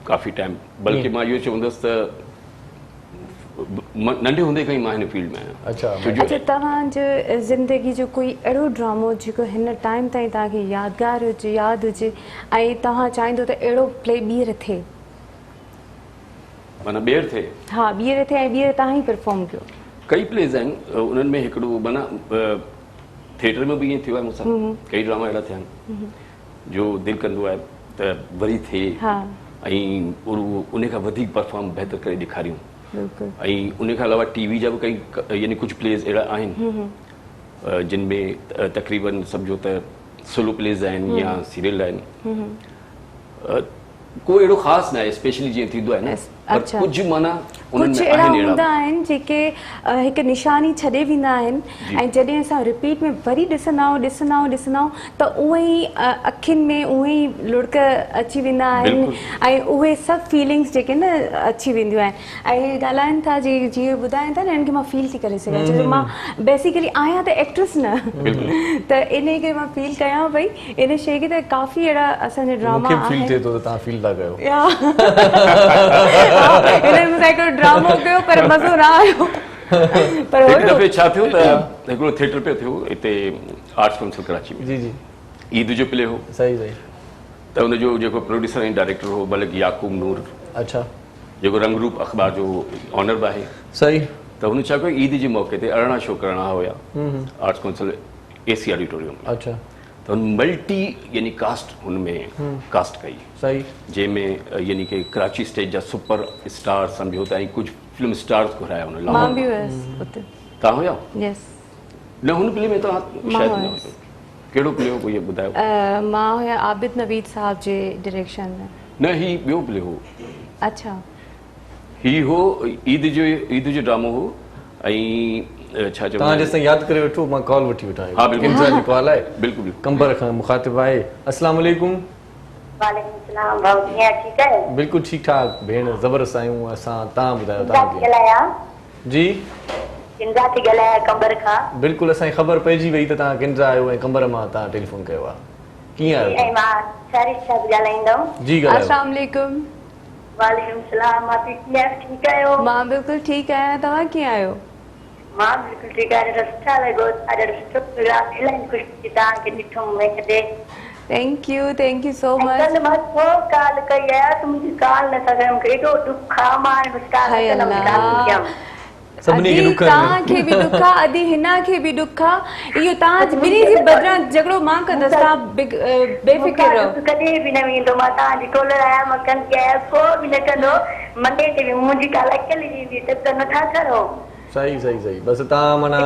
काफ़ी टाइम, बल्कि मां इहो चवंदुसि त नंढे हूंदे खां ई मां हिन फील्ड में आहियां। अच्छा अच्छा, तव्हांजो ज़िंदगी जो कोई अहिड़ो ड्रामो जेको हिन टाइम ताईं तव्हांखे यादगार हुजे, यादि हुजे ऐं तव्हां चाहींदो त अहिड़ो प्ले ॿीहर थिए? माना ॿीहर थिए? हा, ॿीहर थिए ऐं ॿीहर तव्हां ई परफॉर्म कयो। कई प्लेज़ आहिनि, उन्हनि में हिकिड़ो माना थिएटर में बि ईअं थियो आहे मूंसां, कई ड्रामा अहिड़ा थिया आहिनि जो दिलि कंदो आहे त वरी थिए ऐं उन खां वधीक परफॉर्म बहितर करे ॾेखारियूं। ऐं उन खां अलावा टीवी जा बि कई यानी कुझु प्लेज़ अहिड़ा आहिनि जिन में तक़रीबन सम्झो त सोलो प्लेज़ आहिनि या सीरियल आहिनि। को अहिड़ो ख़ासि न आहे, स्पेशली जीअं थींदो आहे न, पर कुझु माना कुझु अहिड़ा हूंदा आहिनि जेके हिकु निशानी छॾे वेंदा आहिनि ऐं जॾहिं असां रिपीट में वरी ॾिसंदा आहियूं त उहे ई अखियुनि में उहे ई लुड़क अची वेंदा आहिनि ऐं उहे सभु फीलिंग्स जेके न अची वेंदियूं आहिनि ऐं ॻाल्हाइनि था जीअं ॿुधाइनि था न, हिननि खे मां फील थी करे सघां, छो जो मां बेसिकली आहियां त एक्ट्रेस न, त इन करे मां फील कयां पई इन शइ खे। त काफ़ी अहिड़ा असांजा ड्रामा ड्रामो कयो पर मज़ो न आयो। पर हिकु दफ़े छा थियो त हिकिड़ो थिएटर पियो थियो हिते आर्ट्स काउंसिल कराची में, जी ईद जो प्ले हो। सही त हुनजो जेको प्रोड्यूसर ऐं डायरेक्टर हो मलिक याकूब नूर, अच्छा, जेको रंगरूप अख़बार जो ऑनर बि आहे। सही। त हुन छा कयो, ईद जे मौक़े ते 18 शो करणा हुया आर्ट्स काउंसिल AC ऑडिटोरियम में। अच्छा। त हुन मल्टी यानी कास्ट हुनमें कास्ट कई। सही। जंहिंमें यानी कि कराची स्टेज जा सुपर स्टार सम्झो त ऐं कुझु फिल्म स्टार्स घुराया हुन। मां बि हुयसि उते। तव्हां हुया? यस। न हुन प्ले में तव्हां शायदि न हुयो। कहिड़ो प्ले हो इहो ॿुधायो? मां हुया आबिद नवीद साहब जे डायरेक्शन में। न, ही ॿियो प्ले हो। अच्छा। ही हो ईद जो ड्रामो हो ऐं छा चइबो तव्हां जेसिताईं यादि करे वठो, मां कॉल वठी वठां। हा बिल्कुलु कॉल आहे, बिल्कुलु कंबर खां मुखातिब आहे। अस्सलाम वालेकुम। वालेकुम सलाम भाऊ, कीअं ठीक है? बिल्कुलु ठीकु ठाक भेण, ज़बरदस्त आहियूं असां। तव्हां ॿुधायो तव्हां जी? किंजा थी ॻाल्हायां कंबर खां। बिल्कुलु, असांखे ख़बर पइजी वई त तव्हां किंजा आहियो ऐं कंबर मां तव्हां टेलीफोन कयो आहे। कीअं आहियो? ऐं मां सारिश साहब ॻाल्हाईंदमि। जी ॻाल्हायो। अस्सलाम वालेकुम। वालेकुम सलाम। मां कीअं ठीक आहियो? मां बिल्कुलु ठीकु आहियां, तव्हां कीअं आहियो? मां बिल्कुलु ठीकु आहियां। सुठा लॻो, ॾाढो सुठो प्रोग्राम, इलाही ख़ुशि थी तव्हांखे ॾिठो मूं कॾहिं। Thank you so much. कल मां छो कॉल कई आहे त मुंहिंजी कॉल न सघियमि, मूंखे एॾो ॾुख आहे, मां तव्हांखे बि ॾुख आहे, अॼु हिन खे बि ॾुख आहे, इहो तव्हां ॿिन्ही जे बदिरां झगड़ो मां कंदसि, तव्हां बेफ़िक्र रहो। कॾहिं बि न वेंदो, मां तव्हांजी कॉलर आहियां, मां कंदी आहियां, को बि न कंदो, मंडे ते बि मुंहिंजी कॉल अकेली ॾींदी त नथा करो। सही सही सही। बसि तव्हां माना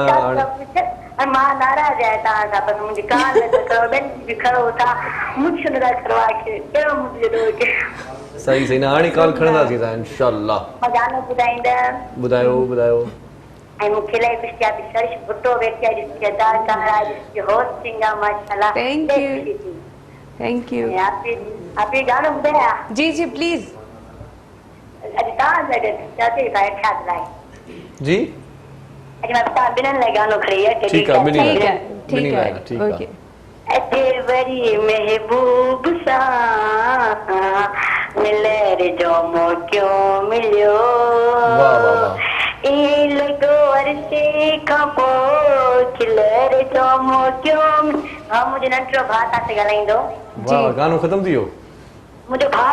मां नाराज़ आहियां तव्हां सां, बसि मुंहिंजी कॉल न करो, ॿियनि जी बि खणो था, मूंखे न करो आखिर कहिड़ो मुंहिंजो। सही सही। न हाणे कॉल खणंदासीं तव्हां इंशाअल्लाह। मां गानो ॿुधाईंदमि। ॿुधायो। ऐं मूंखे इलाही ख़ुशी आहे त सरिश भुट्टो वेठी आहे, ॾिसी अदाकारा, ॾिसी होस्टिंग आहे, माशाअल्लाह। Thank U. आप ये गानो ॿुधाया? जी प्लीज। अॼु तव्हां जाते ठात लाइ जी अॼु मां तव्हां ॿिन्हिनि लाइ गानो खणी आहे। ठीक है। ओके। अचे वरी महबूब सां मिलण जो मौक़ो मिलियो, ई लॻो अरसे खां पोइ खिलण जो मौक़ो। हा, मुंहिंजो नंढो भाउ तव्हां सां ॻाल्हाईंदो। वाह, गानो ख़तम थी वियो? मुंहिंजो भाउ।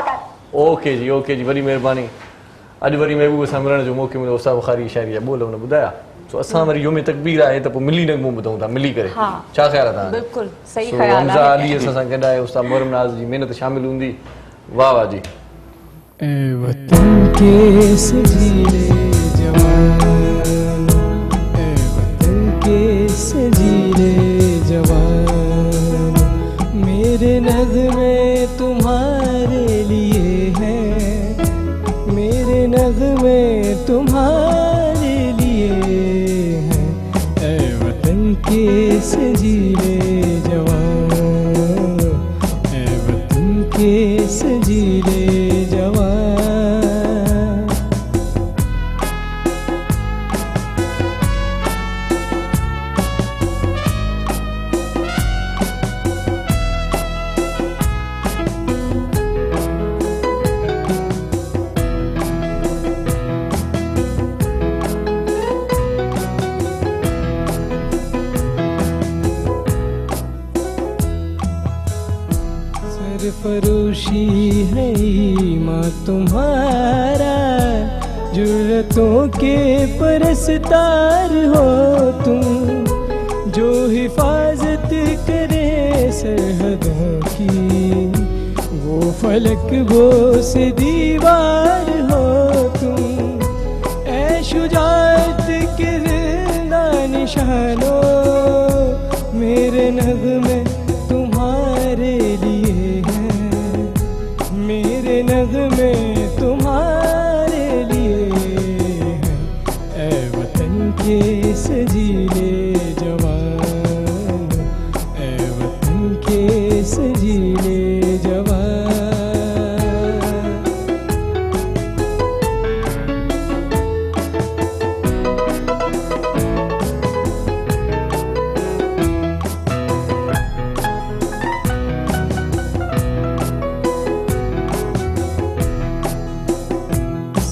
ओके जी, वरी महिरबानी। अॼु वरी महबूब सां मिलण जो मौक़ो मिलियो। उस्ताद बुखारी शाइरी जा ॿोल हुन ॿुधाया। सो असां वरी योम तकबीर आहे त पोइ मिली न मुंहुं ॿुधूं था, मिली करे। छा ख़्याल आहे तव्हां? बिल्कुलु सही ख़्याल आहे। हमज़ा अली असां सां गॾु आहे, उस्ताद मोहरम नाज़ जी महिनत शामिल हूंदी। वाह जी। ऐ वतन के सजीले जवान, ऐ वतन के सजीले जवान, मेरे नग़्मे तुम्हारे लिए है, मेरे नग़्मे तुम्हारे लिए है, ऐ वतन के सजीले जवान, ऐ वतन के सजीले जवान। सरफरोशी है ईमान तुम्हारा, जुर्रतों के परस्तार हो तुम, जो हिफाजत करे सरहदों की, वो फलक वो से दीवार हो तुम। ऐ शुजाअत के जिंदा निशानों, मेरे नग़्मे तुम्हारे लिए हैं, मेरे नग़्मे तुम्हारे लिए हैं। ऐ वतन के सजीले जवान, ऐ वतन के सजीले जवान।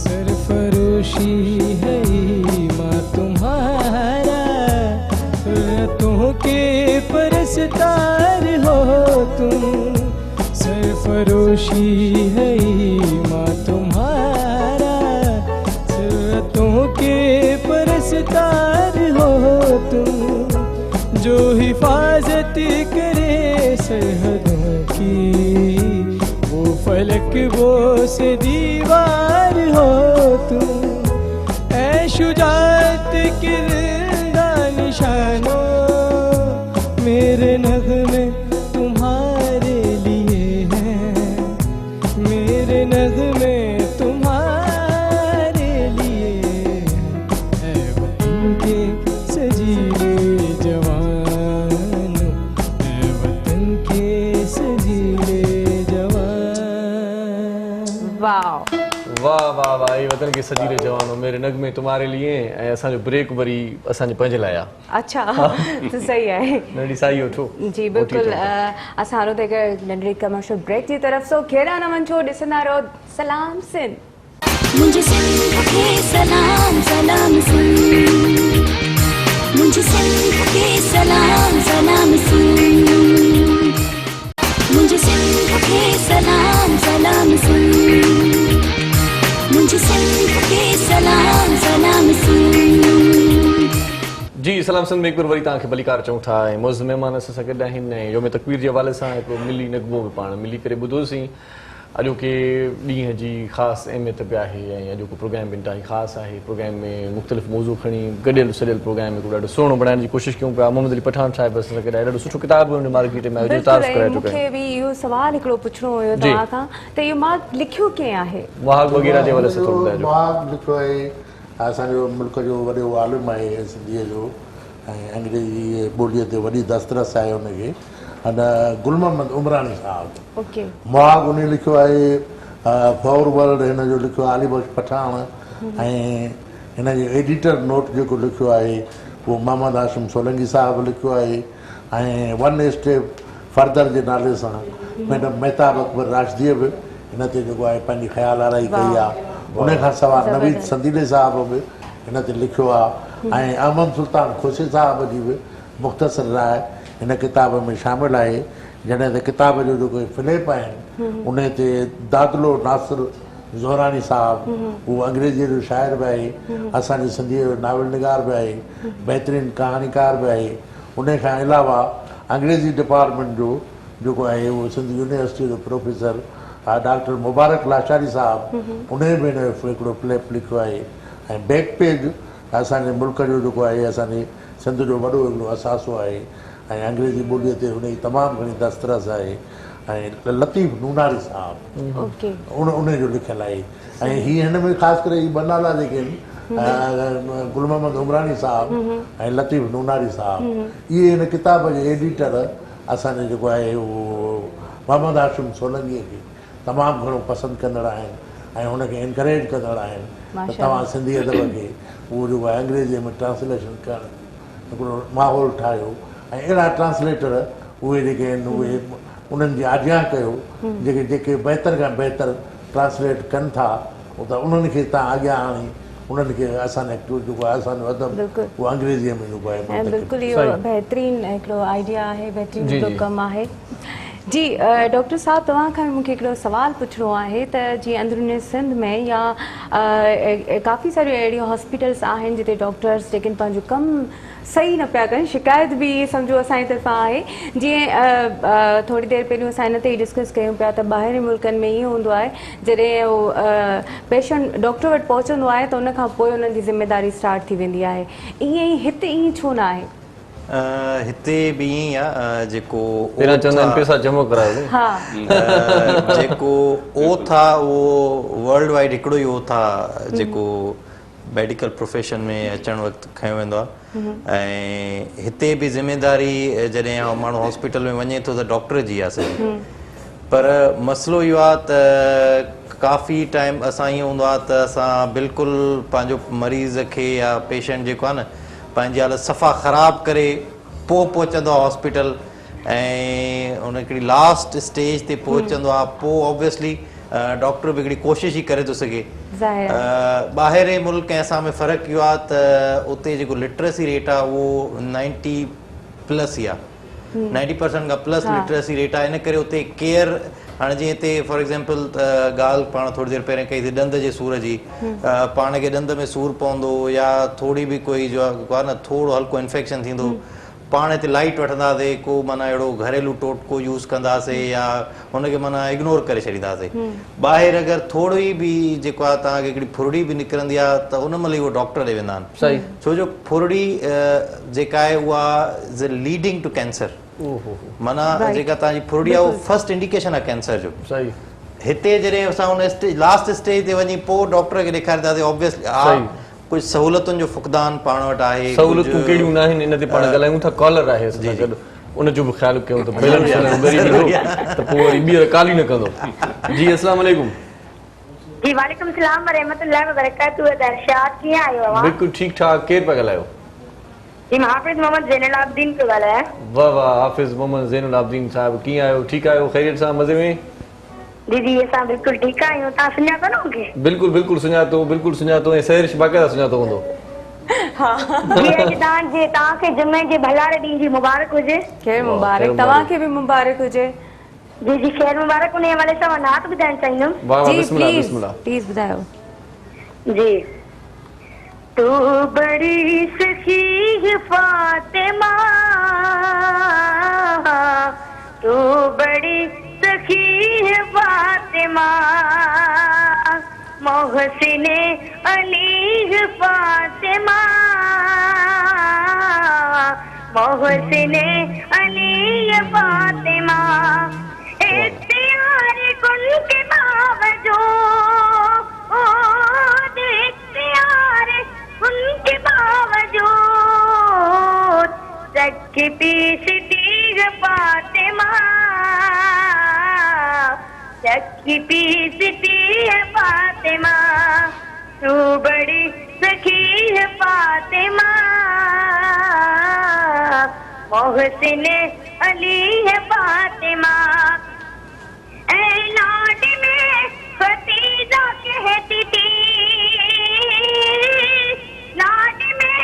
सरफरोशी है ईमान तुम्हारा, रतों के परस्तार हो तुम। सरफरोशी है ईमान तुम्हारा, रतों के परस्तार हो तुम, जो हिफाजत करे सरहदों की, वो फलक वो से दीवार हो तुम। ऐ शुजाअत के जिंदा निशानों, मेरे नग़्मे तुम्हारे लिए हैं, मेरे नग़्मे तुम्हारे लिए हैं। ऐ वतन के सजीले जवानों, ऐ वतन के सजीले जवान। वाह वाह वाह वाह, ये वतन के सजीले जवानों, मेरे नगमे तुम्हारे लिए। ऐं असांजो ब्रेक वरी असांजे पंहिंजे लाइ आहे। अच्छा तो सही है नंढी साई वठो। जी बिल्कुल। असां हाणे त हिकु नंढड़ी कमर्शियल ब्रेक जी तरफ़ सो घेरा न वञो, ॾिसंदा रहो सलाम सिंध। मुझे सिंध के सलाम सलाम सिंध, मुझे सिंध के सलाम सलाम सिंध, मुझे सिंध के सलाम सलाम सिंध, मुझे सिंध के सलाम सलाम सिंध। जी सलाम सिंध में हिकु वरी तव्हांखे भलीकार चऊं था। ऐं मौज़ महिमान असां सां गॾु आहिनि। ऐं योम तकबीर जे हवाले सां हिकिड़ो मिली नगमो बि पाण मिली करे ॿुधोसीं। अॼोके ॾींहं जी ख़ासि अहमियत बि आहे ऐं अॼोको प्रोग्राम बि इंतिहाई ख़ासि आहे। प्रोग्राम में मुख़्तलिफ़ मौज़ू खणी गॾियल सॼियल प्रोग्राम हिकिड़ो ॾाढो सुहिणो बणाइण जी कोशिशि कयूं पिया। मोहम्मद अली पठान साहिब असां सां गॾु आहे। ॾाढो सुठो किताबु हुन मार्केट में जो तारीफ़ कराए चुका मूंखे बि इहो सवाल हिकिड़ो पुछणो हुयो तव्हां खां, त इहो मां लिखियो कीअं आहे? वहाग वग़ैरह जे हवाले सां थोरो ॿुधाइजो। वहाग लिखियो आहे असांजो मुल्क जो वॾो आलिम आहे सिंधीअ जो, ऐं अंग्रेजी ॿोलीअ ते वॾी दस्तरस आहे हुनखे, अना गुल मोहम्मद उमरानी साहब। ओके। वहाग उन लिखियो आहे फॉर वर्ल्ड, हिन जो लिखियो आहे अली बख्श पठान, ऐं हिन जो एडिटर नोट जेको लिखियो आहे उहो मोहम्मद हाशिम सोलंकी साहब लिखियो आहे। ऐं वन स्टेप फर्दर जे नाले सां मैडम मेहताब अकबर राशदीअ बि हिन ते जेको आहे पंहिंजी ख़्याल आराई कई आहे। उन खां सवाइ नवीद संदीले साहब बि हिन ते लिखियो आहे। ऐं अहमद सुल्तान खोसे साहब जी बि मुख़्तसर राय हिन किताब में शामिलु आहे। जॾहिं त किताब जो जेको फिलेप आहिनि उन ते दादलो नासिर ज़ोरानी साहबु, उहो अंग्रेजीअ जो शाइर बि आहे, असांजे सिंधीअ जो नावल निगार बि आहे, बहितरीनु कहाणीकार बि आहे। उन खां अलावा अंग्रेज़ी डिपार्टमेंट जो जेको आहे उहो सिंध यूनिवर्सिटी जो प्रोफेसर डॉक्टर मुबारक लाशारी साहबु, उन बि हिन जो हिकिड़ो फिलेप लिखियो आहे। ऐं बैक पेज असांजे मुल्क जो जेको आहे असांजे सिंध जो वॾो हिकिड़ो असासो आहे ऐं अंग्रेज़ी ॿोलीअ ते हुनजी तमामु घणी दस्तरस आहे। ऐं लतीफ़ नूनारी साहबु उन जो लिखियलु आहे। ऐं हीअ हिन में ख़ासि करे हीअ ॿ नाला जेके आहिनि गुल मोहम्मद उमरानी साहबु ऐं लतीफ़ नूनारी साहबु, इहे हिन किताब जे एडिटर असांजे जेको आहे उहो मोहम्मद हाशिम सोलंकीअ खे तमामु घणो पसंदि कंदड़ आहिनि ऐं हुनखे इनकरेज कंदड़ आहिनि त तव्हां सिंधी अदब खे उहो जेको आहे अंग्रेजीअ में ट्रांसलेशन करणु हिकिड़ो माहौल ठाहियो। ऐं अहिड़ा ट्रांसलेटर उहे जेके आहिनि उहे उन्हनि जी आज्ञा कयो जेके बहितर खां बहितर ट्रांसलेट कनि था त उन्हनि खे तव्हां अॻियां आणी उन्हनि खे असांजो जेको आहे असांजो अदब उहो अंग्रेज़ीअ में जेको आहे बिल्कुलु इहो बहितरीनु हिकिड़ो आइडिया आहे, बहितरीनु हिकिड़ो कमु आहे। जी डॉक्टर साहब तव्हां खां मूंखे हिकिड़ो सवाल पुछिणो आहे त जीअं अंदरूनी सिंध में या काफ़ी सारियूं अहिड़ियूं हॉस्पिटल्स आहिनि जिते डॉक्टर्स जेके पंहिंजो कमु सही न पिया कनि, शिकायत बि सम्झो असांजी तरफ़ां आहे। जीअं थोरी देरि पहिरियों असां हिन ते ई डिस्कस कयूं पिया त ॿाहिरि मुल्कनि में ईअं हूंदो आहे जॾहिं उहो पेशेंट डॉक्टर वटि पहुचंदो आहे त उनखां पोइ उन्हनि जी ज़िम्मेदारी स्टार्ट थी वेंदी आहे। ईअं ई हिते ईअं छो न आहे? हिते बि ईअं आहे जेको पहिरां चवंदा आहिनि पैसा जमा करायो। हा जेको ओथ आहे उहो वर्ल्ड वाइड हिकिड़ो ई ओथ आहे जेको मेडिकल प्रोफेशन में अचण वक़्तु खयो वेंदो आहे। ऐं हिते बि ज़िम्मेदारी जॾहिं माण्हू हॉस्पिटल में वञे थो त डॉक्टर जी आहे सॼी। पर मसइलो इहो आहे त काफ़ी टाइम असां ईअं हूंदो आहे त असां बिल्कुलु पंहिंजो मरीज़ खे या पेशेंट जेको आहे न पंहिंजी हालत सफ़ा ख़राबु करे पोइ पहुचंदो आहे हॉस्पिटल ऐं उन हिकिड़ी लास्ट स्टेज ते पहुचंदो आहे। पोइ ऑब्वियसली डॉक्टर बि हिकिड़ी कोशिशि ई करे थो सघे। ॿाहिरि मुल्क ऐं असां में फ़र्क़ु इहो आहे त उते जेको लिटरेसी रेट आहे उहो 90+ ई आहे, 90% खां प्लस लिटरेसी रेट आहे। इन करे उते केयर हाणे जीअं हिते फॉर एग्ज़ाम्पल ॻाल्हि पाण थोरी देरि पहिरियों कई थी ॾंद जे सूर जी, पाण खे ॾंद में सूरु पवंदो या थोरी बि कोई जो आहे न थोरो हल्को इन्फेक्शन थींदो, पाण हिते लाइट वठंदासीं, को माना अहिड़ो घरेलू टोटको यूज़ कंदासीं या हुनखे माना इग्नोर करे छॾींदासीं। ॿाहिरि अगरि थोरी बि जेको आहे तव्हांखे हिकिड़ी फुरड़ी बि निकिरंदी आहे त उन महिल ई उहो डॉक्टर ॾे वेंदा आहिनि। छो जो फुरड़ी जेका आहे उहा इज़ लीडिंग टू कैंसर। माना जेका तव्हांजी फुरड़ी आहे उहो फर्स्ट इंडिकेशन आहे कैंसर जो। हिते जॾहिं असां हुन स्टेज लास्ट स्टेज ते वञी पोइ डॉक्टर खे ॾेखारींदासीं ऑब्वियसली कुछ सहूलियतुनि जो फुक़दान पाण वटि आहे। सहूलियतूं कहिड़ियूं न आहिनि इन ते पाण ॻाल्हायूं था। कॉलर आहे असां गॾु, उन जो बि ख़्यालु कयूं त बैलेंस ॻरी वेंदो त पोइ वरी ॿीहर काली न कंदो। जी अस्सलाम वालेकुम। जी वालेकुम सलाम व रहमतुल्लाहि व बरकातहू। दरशाद कीअं आहियो अवां? बिल्कुलु ठीकु ठाक। केरु पिया ॻाल्हायो? जी मां हाफ़िज़ मोहम्मद ज़ैनुल आबिदीन पियो ॻाल्हायां। वाह वाह हाफ़िज़ मोहम्मद ज़ैनुल आबिदीन साहिबु, कीअं आहियो? ठीकु आहियो? ख़ैरियत सां मज़े में? दीदी असां बिल्कुलु ठीकु आहियूं। तव्हां सुञातो न मूंखे? बिल्कुलु बिल्कुलु सुञातो, बिल्कुलु सुञातो। ऐं सैरिश बाक़ाइदा सुञातो हूंदो। तव्हांखे जुमे जे भलाड़े ॾींहं जी मुबारक हुजे। ख़ैर मुबारक, तव्हांखे बि मुबारक हुजे। जी जी ख़ैर मुबारक। उन हवाले सां नात ॿुधाइणु चाहींदुमि। वाह वाह जी बिस्मिल्लाह प्लीज़ ॿुधायो। जी तू बड़ी सखी फातिमा, तू बड़ी सखी फातिमा, मोहसिने अली फातिमा, मोहसिने अली फातिमा, इख्तियार कुन के बावजूद, इख्तियार उनके बावजूद रखी पीसती फातिमा, रखी पीसती फातिमा, तू बड़ी सखी है फातिमा, मोहसिन अली है फातिमा। लाड में खतीजा कहती थी, लाड में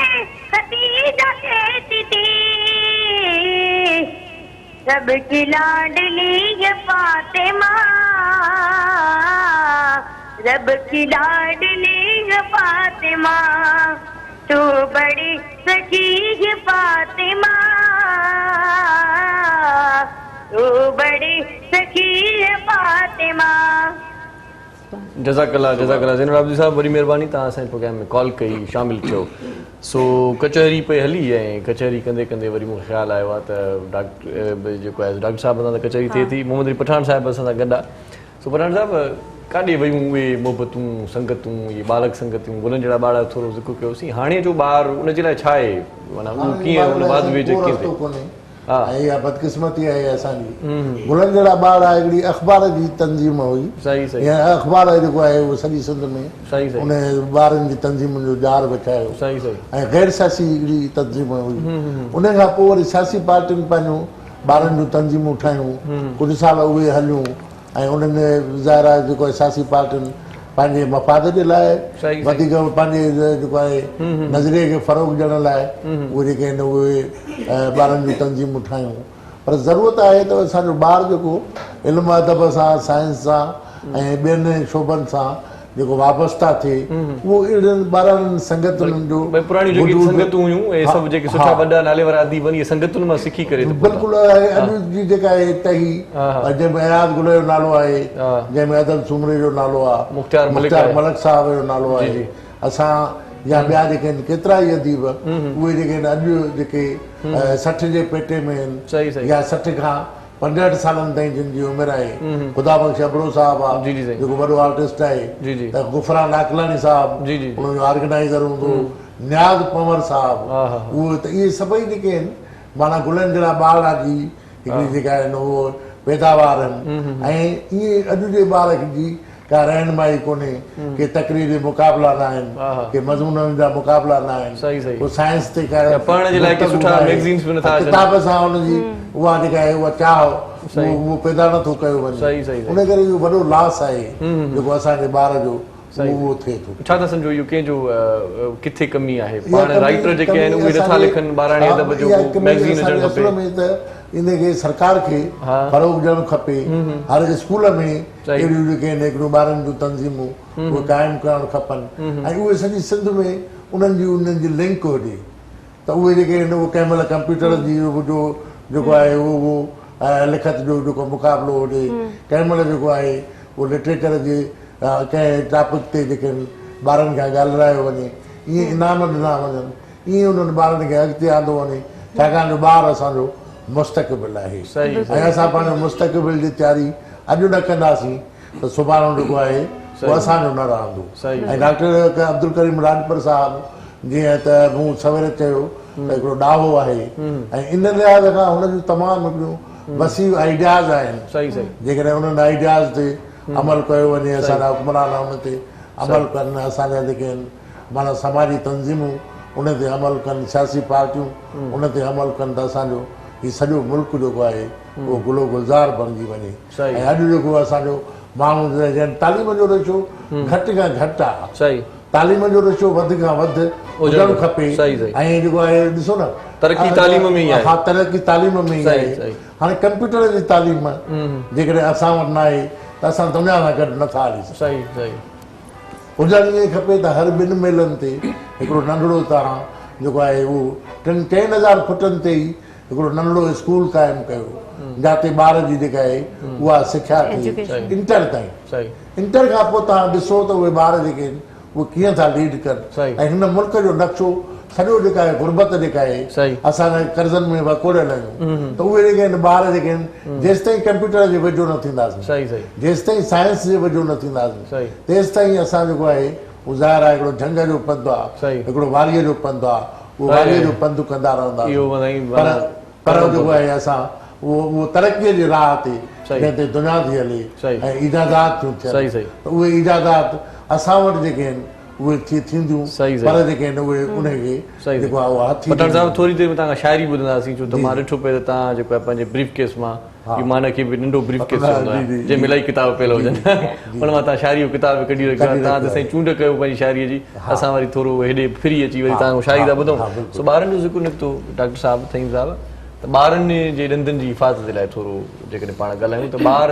खतीजा कहती थी, सबकी लाडली है फातिमा, रब की लाडली है फातिमा, तू बड़ी सखी है फातिमा, तू बड़ी सखी है फातिमा। जज़ाकल्लाह जज़ाकल्लाह। ज़ैनुल आबिदीन साहब वरी महिरबानी, तव्हां असांजे प्रोग्राम में कॉल कई, शामिल थियो। सो कचहरी पई हली ऐं कचहरी कंदे कंदे वरी मूंखे ख़्यालु आयो आहे त डॉक्टर जेको आहे डॉक्टर साहिब सां त कचहरी थिए थी, मोहम्मद अली पठान साहिब असां सां गॾु आहे। सो पठान साहिबु काॾे वयूं उहे मोहबतूं संगतूं, इहे बालक संगतियूं, गुलनि जहिड़ा ॿार थोरो ज़िक्र कयोसीं। हाणे जो ॿारु उनजे लाइ छा आहे, माना उहो कीअं उन बाद में कीअं थिए? ऐं इहा बदकिस्मती आहे असांजी। गुलनि जहिड़ा ॿार आहे हिकिड़ी अख़बार जी तंज़ीम हुई। सही सही। अख़बार जेको आहे उहो सॼी सिंध में सही सही उन ॿारनि जी तंज़ीमुनि जो ॼार विछायो। सही सही। ऐं गैर सियासी हिकिड़ी तंज़ीम हुई। उन खां पोइ वरी सियासी पार्टियुनि पंहिंजूं ॿारनि जूं तंज़ीमूं ठाहियूं, कुझु साल उहे हलियूं ऐं उन्हनि ज़ाहिर आहे जेको आहे सियासी पार्टियुनि पंहिंजे मफ़ाद जे लाइ वधीक पंहिंजे जेको आहे नज़रिये खे फ़रोग़ ॾियण लाइ उहे जेके आहिनि उहे ॿारनि जूं तंज़ीमूं ठाहियूं। पर ज़रूरत आहे त असांजो ॿार जेको इल्मु अदब सां साइंस सां ऐं ॿियनि शोबनि सां जेको वाबस्ता थिए उहो अहिड़नि ॿारनि संगतुनि जो भई पुराणी जेकी संगतूं हुयूं ए सभु जेके सुठा वॾा नाले वारा अदीब आहिनि इहे संगतुनि मां सिखी करे बिल्कुलु अॼु जी जेका आहे टही जंहिंमें एराज़ गुल जो नालो आहे जंहिंमें अदल सूमरे जो नालो आहे मुख्तार मलिक साहब जो नालो आहे असां या ॿिया जेके आहिनि केतिरा ई अदीब उहे जेके आहिनि अॼु जेके 60 जे पेटे में आहिनि या 60 खां 65 सालनि ताईं जिन जी उमिरि आहे ख़ुदा बख़्श अबरो साहब आहे जेको वॾो आर्टिस्ट आहे त गुफ़रान आकलानी साहब उन्हनि जो ऑर्गेनाइज़र हूंदो नियाज़ पंवर साहब उहे त इहे सभई जेके आहिनि माना गुलनि जहिड़ा ॿार जी हिकिड़ी जेका आहिनि उहो पैदावार आहिनि ऐं इहे अॼु जे ॿार जी का रहनुमाई कोन्हे के तकरीरी मुक़ाबला न आहिनि के मज़मूननि जा मुक़ाबला न आहिनि को साइंस ते पढ़ण जे लाइ सुठा मैगज़ीन्स बि नथा अचनि किताब सां हुनजी उहा जेका आहे उहा चाह उहो पैदा नथो कयो वञे उन करे इहो वॾो लॉस आहे जेको असांजे ॿार जो उहो थिए थो छा था सम्झो इहो कंहिंजो किथे कमी आहे पाण राइटर जेके आहिनि उहे नथा लिखनि ॿाराणे अदब जो मैगज़ीन अचणु खपे इनखे सरकार खे फ़रोग़ ॾियणु खपे हर स्कूल में अहिड़ियूं जेके आहिनि हिकिड़ियूं ॿारनि जूं तंज़ीमूं उहे क़ाइमु करणु खपनि ऐं उहे सॼी सिंध में उन्हनि जी लिंक हुजे त उहे जेके आहिनि उहे कंहिं महिल कंप्यूटर जी जो जेको आहे उहो लिखत जो जेको मुक़ाबिलो हुजे कंहिं महिल जेको आहे उहो लिटरेचर जे कंहिं टॉपिक ते जेके आहिनि ॿारनि खां ॻाल्हायो वञे ईअं इनाम ॾिना वञनि ईअं उन्हनि ॿारनि खे अॻिते आंदो वञे छाकाणि जो ॿारु असांजो मुस्तक़बिल आहे ऐं असां पंहिंजो मुस्तक़बिल जी तयारी अॼु न कंदासीं त सुभाणे जेको आहे उहो असांजो न रहंदो ऐं डॉक्टर अब्दुल करीम राजपर साहिबु जीअं त मूं सवेरे चयो त हिकिड़ो ॾाहो आहे ऐं इन लिहाज़ खां हुन जूं तमामु हिकिड़ियूं वसी आइडियाज़ आहिनि जेकॾहिं उन्हनि आइडियाज़ ते अमल कयो वञे असांजा हुकुमरान उन ते अमल कनि असांजा जेके आहिनि माना समाजी तंज़ीमूं उन ते अमल कनि सियासी पार्टियूं उन ते अमल कनि त असांजो हीउ सॼो मुल्क जेको आहे उहो गुलो गुलज़ार बणिजी वञे ऐं अॼु जेको असांजो माण्हू तालीम जो रेशो घटि खां घटि आहे तालीम जो रेशो वधि खां वधि हुजणु खपे ऐं जेको आहे ॾिसो न तरक़ी तालीम में ई आहे हा तरक़ी तालीम में ई आहे हाणे कंप्यूटर जी तालीम जेकॾहिं असां वटि न आहे त असां दुनिया सां गॾु नथा हली सघूं हुजणु ईअं खपे त हर ॿिनि मेलनि ते हिकिड़ो नंढड़ो तव्हां जेको आहे उहो 3000 फुटनि ते ई हिकिड़ो नंढड़ो स्कूल क़ाइमु कयो जिते ॿार जी जेका आहे उहा सिख्या थिए इंटर ताईं इंटर खां पोइ तव्हां ॾिसो त उहे ॿार जेके आहिनि उहे कीअं था लीड कनि ऐं हिन मुल्क जो नक्शो सॼो जेका आहे गुरबत जेका आहे असां कर्ज़नि में वकोड़ियल आहियूं त उहे जेके आहिनि ॿार जेके आहिनि जेसि ताईं कंप्यूटर जे वेझो न थींदासीं जेसि ताईं साइंस जे वेझो न थींदासीं तेसि ताईं असां जेको आहे उहो ज़ाहिर आहे हिकिड़ो झंग जो पंधु आहे हिकिड़ो वारीअ जो पंधु आहे उहो वारीअ जो पंधु कंदा रहंदा पर जेको आहे असां उहो तरक़ीअ जी राह ते जंहिं ते दुनिया थी हले ऐं इजादात थियूं थियनि त उहे इजादात असां वटि जेके आहिनि उहे थींदियूं पर जेके आहिनि उहे उनखे जेको आहे उहा पठान साहिबु थोरी देरि में तव्हां शाइरी ॿुधंदासीं छो त मां ॾिठो पिए त तव्हां जेको आहे पंहिंजे ब्रीफ केस मां माना खे बि नंढो ब्रीफ केस हूंदो आहे जंहिंमें इलाही किताब पियल हुजनि उन मां तव्हां शाइरी जो किताब कढी रखियो आहे तव्हां त साईं चूंड कयो पंहिंजी शाइरीअ जी असां वरी थोरो हेॾे फ्री अची वरी तव्हां शाइरी था ॿुधूं सो ॿारनि जो ज़िक्र निकितो डॉक्टर साहिबु थईं साहिबु त ॿारनि जे ॾंदनि जी हिफ़ाज़त जे लाइ थोरो जेकॾहिं पाण ॻाल्हायूं त ॿार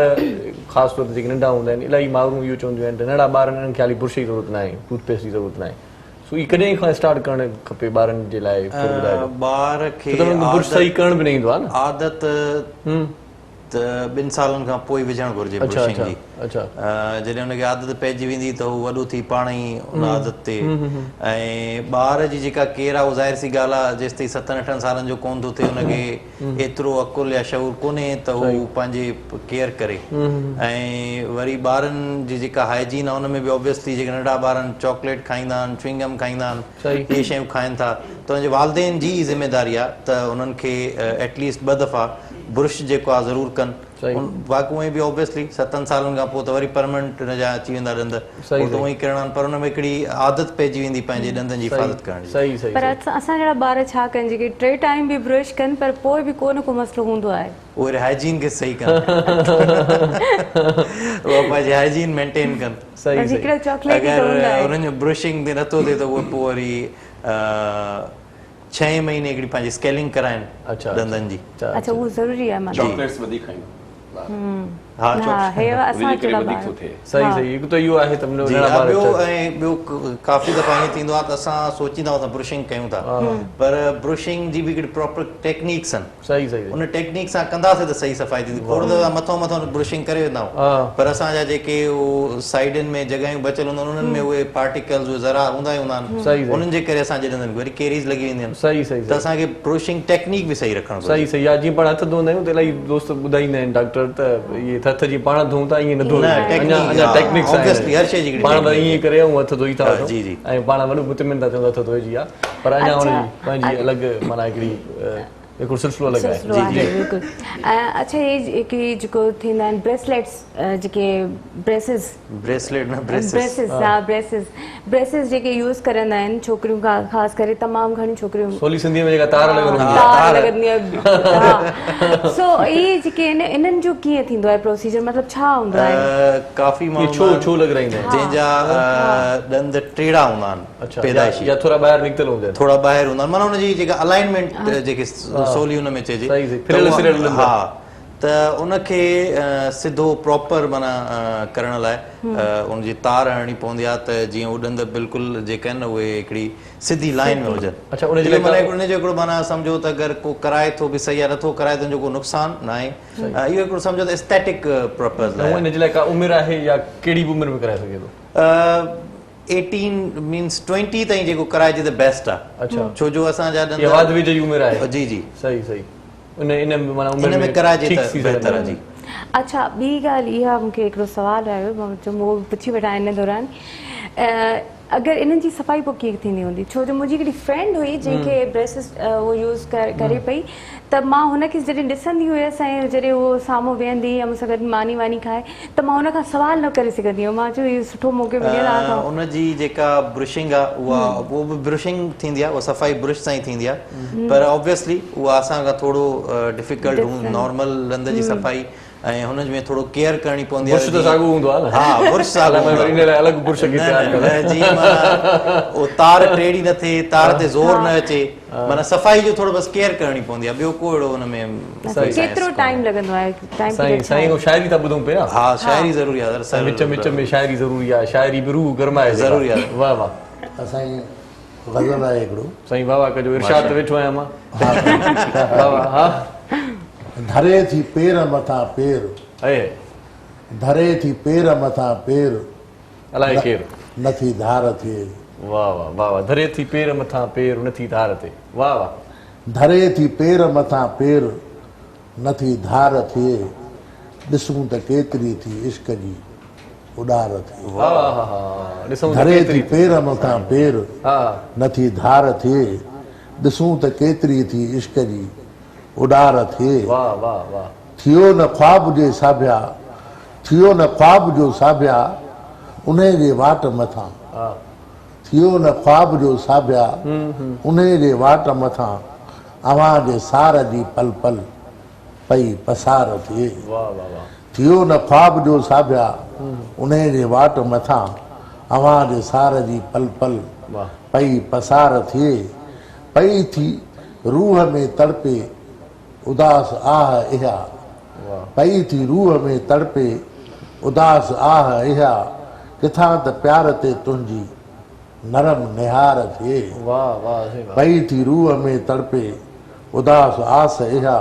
ख़ासि तौर ते जेके नंढा हूंदा आहिनि इलाही माण्हू इहो चवंदियूं आहिनि त नंढा ॿारनि खे ख़ाली ब्रुश जी ज़रूरत न आहे टूथपेस्ट जी ज़रूरत न आहे सो हीअ कॾहिं खां स्टार्ट करणु खपे ॿारनि जे लाइ ॿार खे ब्रुश सही करण बि न ईंदो आहे न आदत त 2 सालनि खां पोइ विझणु घुरिजे ब्रुशिंग जी जॾहिं हुनखे आदत पइजी वेंदी त हू वॾो थी पाण ई उन आदत ते ऐं ॿार जी जेका केयर आहे उहा ज़ाहिर सी ॻाल्हि आहे जेसि ताईं 7-8 सालनि जो कोन थो थिए हुनखे एतिरो अकुल या शऊर कोन्हे त हू पंहिंजे केयर करे ऐं वरी ॿारनि जी जेका हाइजीन आहे हुन में बि ऑब्वियसली जेके नंढा ॿार आहिनि चॉकलेट खाईंदा आहिनि च्युइंगम खाईंदा आहिनि इहे शयूं खाइनि था त हुनजे वालदेन जी ज़िमेदारी आहे त उन्हनि खे एटलीस्ट 2 दफ़ा ब्रुश जेको आहे ज़रूरु कनि वाक़ई उहे बि ऑब्वियसली 7 सालनि खां पोइ त वरी परमानेंट हुन जा अची वेंदा ॾंद त उहो ई करणा आहिनि पर हुन में हिकिड़ी आदत पइजी वेंदी पंहिंजे ॾंदनि जी हिफ़ाज़त करण जी पर असां जहिड़ा ॿार छा कनि जेके 3 टाइम बि ब्रश कनि पर पोइ बि को न को मसइलो हूंदो आहे उहे हाइजीन खे सही कनि उहो पंहिंजी हाइजीन मेंटेन कनि अगरि उन्हनि जो ब्रशिंग ते नथो थिए त उहो पोइ वरी 6 महीने हिकिड़ी पंहिंजी स्केलिंग कराइनि अच्छा, ॾंदनि जी। अच्छा उहो ज़रूरी आहे माना चॉकलेट्स वधीक खाइनि हा हा हे असां उनजे करे चला वधीक थो थिए। सही सही हिकु त इहो आहे त जी, नंढा ॿार ॿियो अचनि। ऐं ॿियो काफ़ी दफ़ा ईअं थींदो आहे त असां सोचींदा आहियूं ब्रुशिंग कयूं था, पर ब्रुशिंग जी बि हिकिड़ी प्रॉपर टेक्निक्स आहिनि। सही सही उन टेक्निक सां कंदासीं त सही सफ़ाई थींदी। खोड़ दफ़ा मथां मथां ब्रुशिंग करे वेंदा आहियूं, पर असांजा जेके उहो साइडनि में जॻहियूं बचियल हूंदा आहिनि उन्हनि में उहे पार्टिकल्स उहे ज़रा हूंदा ई हूंदा सही, आहिनि, सही। उन्हनि जे करे असांजे ॾंदनि वरी केरीज़ लॻी वेंदियूं आहिनि। सही सही त असांखे ब्रुशिंग टेक्निक बि सही रखणु घुरिजे। सही सही आहे। जीअं पाण हथ धोईंदा आहियूं त इलाही दोस्त ॿुधाईंदा आहिनि डॉक्टर त इहे हथ जीअं पाण धोऊं था ईअं न धोई अञा टेक्निक्स ऑब्वियसली हर शइ जी हिकिड़ी पाण त technique ईअं करे ऐं हथ धोई था वठूं जी, जी। ऐं पाण वॾो मुतमिन था चवंदा हथ धोइजी आहे, पर अञा हुनजी पंहिंजी अलॻि माना हिकिड़ो सिलसिलो अलॻि आहे। सिलसिलो आहे बिल्कुलु। अच्छा हे हिकिड़ी जेको थींदा आहिनि ब्रेसलेट्स जेके ब्रेसिस ब्रेसलेट न ब्रेसिस हा ब्रेसिस जेके यूज़ करंदा आहिनि छोकिरियूं ख़ासि करे तमामु घणियूं छोकिरियूं सोली सिंधीअ में जेका तार लॻल हूंदी आहे। तार लॻंदी आहे हा। सो इहे जेके इन्हनि जो कीअं थींदो आहे प्रोसीजर, मतिलबु छा हूंदो आहे? काफ़ी इहे माण्हू छो लॻाराईंदा आहिनि? जंहिंजा ॾंद टेड़ा हूंदा अच्छा, आहिनि पैदाइशी, या थोरा ॿाहिरि निकितल हूंदा आहिनि। थोड़ा ॿाहिरि हूंदा आहिनि, माना हुनजी जेका अलाइनमेंट जेके सोली हुन में चइजे सही, सही। त फिरियल उहा- सिरियल ॾंद। हा त उनखे सिधो प्रॉपर माना करण लाइ उनजी तार हणणी पवंदी आहे त जीअं उहे ॾंद बिल्कुलु जेके आहिनि न उहे हिकिड़ी सिधी लाइन में हुजनि। अच्छा, उनजे इहो लाइ माना उनजो हिकिड़ो माना सम्झो त अगरि को कराए थो बि सही आहे, नथो कराए त जो को नुक़सानु न आहे। इहो हिकिड़ो सम्झो त एस्थेटिक पर्पज़ लाइ। हिन जे लाइ का उमिरि आहे या कहिड़ी बि उमिरि में कराए सघे थो? 18 मीन्स 20 ताईं जेको कराइजे त बेस्ट आहे। अच्छा, छो जो असांजा ॾंद इहा वाधवी जी उमिरि आहे। जी जी सही सही इन में माना इन उमिरि में कराइजे ठीकु त थी बहितर सघंदा आहे। जी अच्छा ॿी ॻाल्हि इहा मूंखे हिकिड़ो सुवालु आयो, मां उहो पुछी वठां इन दौरान अगरि इन्हनि जी सफ़ाई पोइ कीअं थींदी हूंदी? छो जो मुंहिंजी हिकिड़ी फ्रेंड हुई जंहिंखे ब्रेसिस उहो यूज़ करे पई, त मां हुनखे जॾहिं ॾिसंदी हुयसि ऐं जॾहिं उहो साम्हूं वेहंदी या मूंसां गॾु मानी वानी खाए त मां हुन खां सुवाल न करे सघंदी हुयमि। मां चयो इहो सुठो मौक़ो मिलियल आहे। उनजी जेका ब्रुशिंग आहे उहो बि ब्रुशिंग थींदी आहे, उहा सफ़ाई ब्रुश सां ई थींदी आहे, पर ऑब्वियसली उहा असां खां थोरो डिफिकल्ट नॉर्मल ॾंद जी सफ़ाई ऐं हुन में थोरो केयर करणी पवंदी आहे। बुर्श त साॻियो हूंदो आहे न? हा बुर्श साॻियो हूंदो आहे। इन लाइ अलॻि बुर्श खे तयारु करणु। जीअं माना उहो तार टेड़ी न थिए, तार ते ज़ोर न अचे, माना सफ़ाई जो थोरो बसि केयर करणी पवंदी आहे, ॿियो को अहिड़ो हुन में केतिरो टाइम लॻंदो आहे? साईं साईं शाइरी था ॿुधूं पिया। हा शाइरी ज़रूरी आहे दरअसल, विच में शाइरी ज़रूरी आहे, शाइरी बि रूह गरमाए ज़रूरी आहे। वाह वाह। असांजी ग़ज़ल आहे हिकिड़ो, साईं बाबा कजो इरशाद वेठो आहियां मां। वाह वाह। हा धरे थी पेर मथां पेर, धरे थी पेर मथां पेर, अलाए केरु नथी धार थिए। वाह वाह वाह वाह। धरे थी पेर मथां पेर नथी धार थिए। वाह वाह। धरे थी पेर मथां पेर, नथी धार थिए, ॾिसूं त केतिरी थी इश्क जी उॾार थिए। वाह वाह वाह। ॾिसूं त धरे थी केतिरी पेर मथां पेर, हा नथी धार थिए, ॾिसूं त केतिरी थी इश्क जी उॾार थिए। वाह वाह वाह। थियो न ख्वाब जे साबिया, थियो न ख्वाब जो साबिया, उन जे वाट मथां, हा थियो न ख्वाब जो साबिया, उन जे वाट मथां, अवां जे सार जी पल पल पई पसार थिए। वाह वाह वाह। थियो न ख्वाब जो साबिया, उन जे वाट मथां, अवां जे सार जी पल पल वाह। पई पसार थिए। पई थी रूह में तड़पे उदास आह इहा, पई थी रूह में तड़पे उदास आह इहा, किथां त प्यार ते तुंहिंजी नरम निहार थिए। वाह वाह। पई थी रूह में तड़पे उदास आस इहा,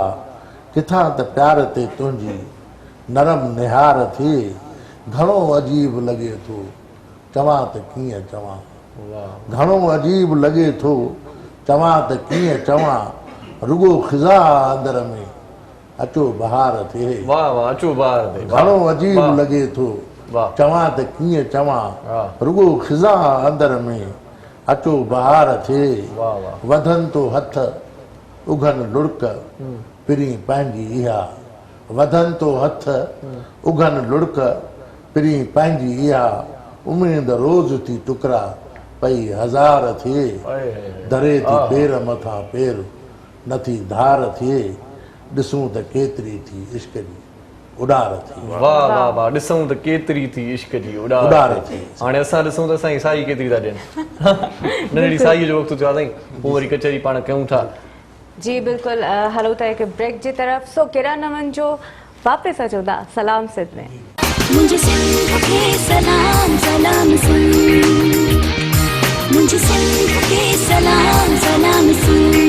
किथां त प्यार ते तुंहिंजी नरम निहार थिए। घणो अजीब लॻे थो चवां त कीअं चवां, घणो अजीब लॻे थो चवां त कीअं चवां, रुगो ख़िज़ा अंदर में अचो बहार थिए। वाह वाह। अचो बहार थिए। घणो अजीब लॻे थो चवां त कीअं चवां, रुगो ख़िज़ा अंदर में अचो बहार थिए। वधनि तो हथ उघनि लुड़क पिरी पंहिंजी इहा, वधनि तो हथ उघनि लुड़क पिरी पंहिंजी इहा, उमेद रोज़ थी टुकड़ा पई हज़ार थिए। धरे थी पेर मथां पेर, नथी धार थिए, ॾिसूं त केतिरी थी इश्क जी उॾार थी वाह वाह वाह, ॾिसूं त केतिरी थी इश्क जी उॾार थी। हाणे असां ॾिसूं त असांजी साई केतिरी था ॾियनि नंढड़ी साईअ जो वक़्तु थियो आहे साईं, पोइ वरी कचहरी पाण कयूं था। जी बिल्कुलु, हलो था हिकु ब्रेक जी तरफ़। सो किरण नमन जो वापसि अचो था सलाम सिंध में। मुझे सिंध के सलाम सलाम सुन, मुझे सिंध के सलाम सलाम सुन।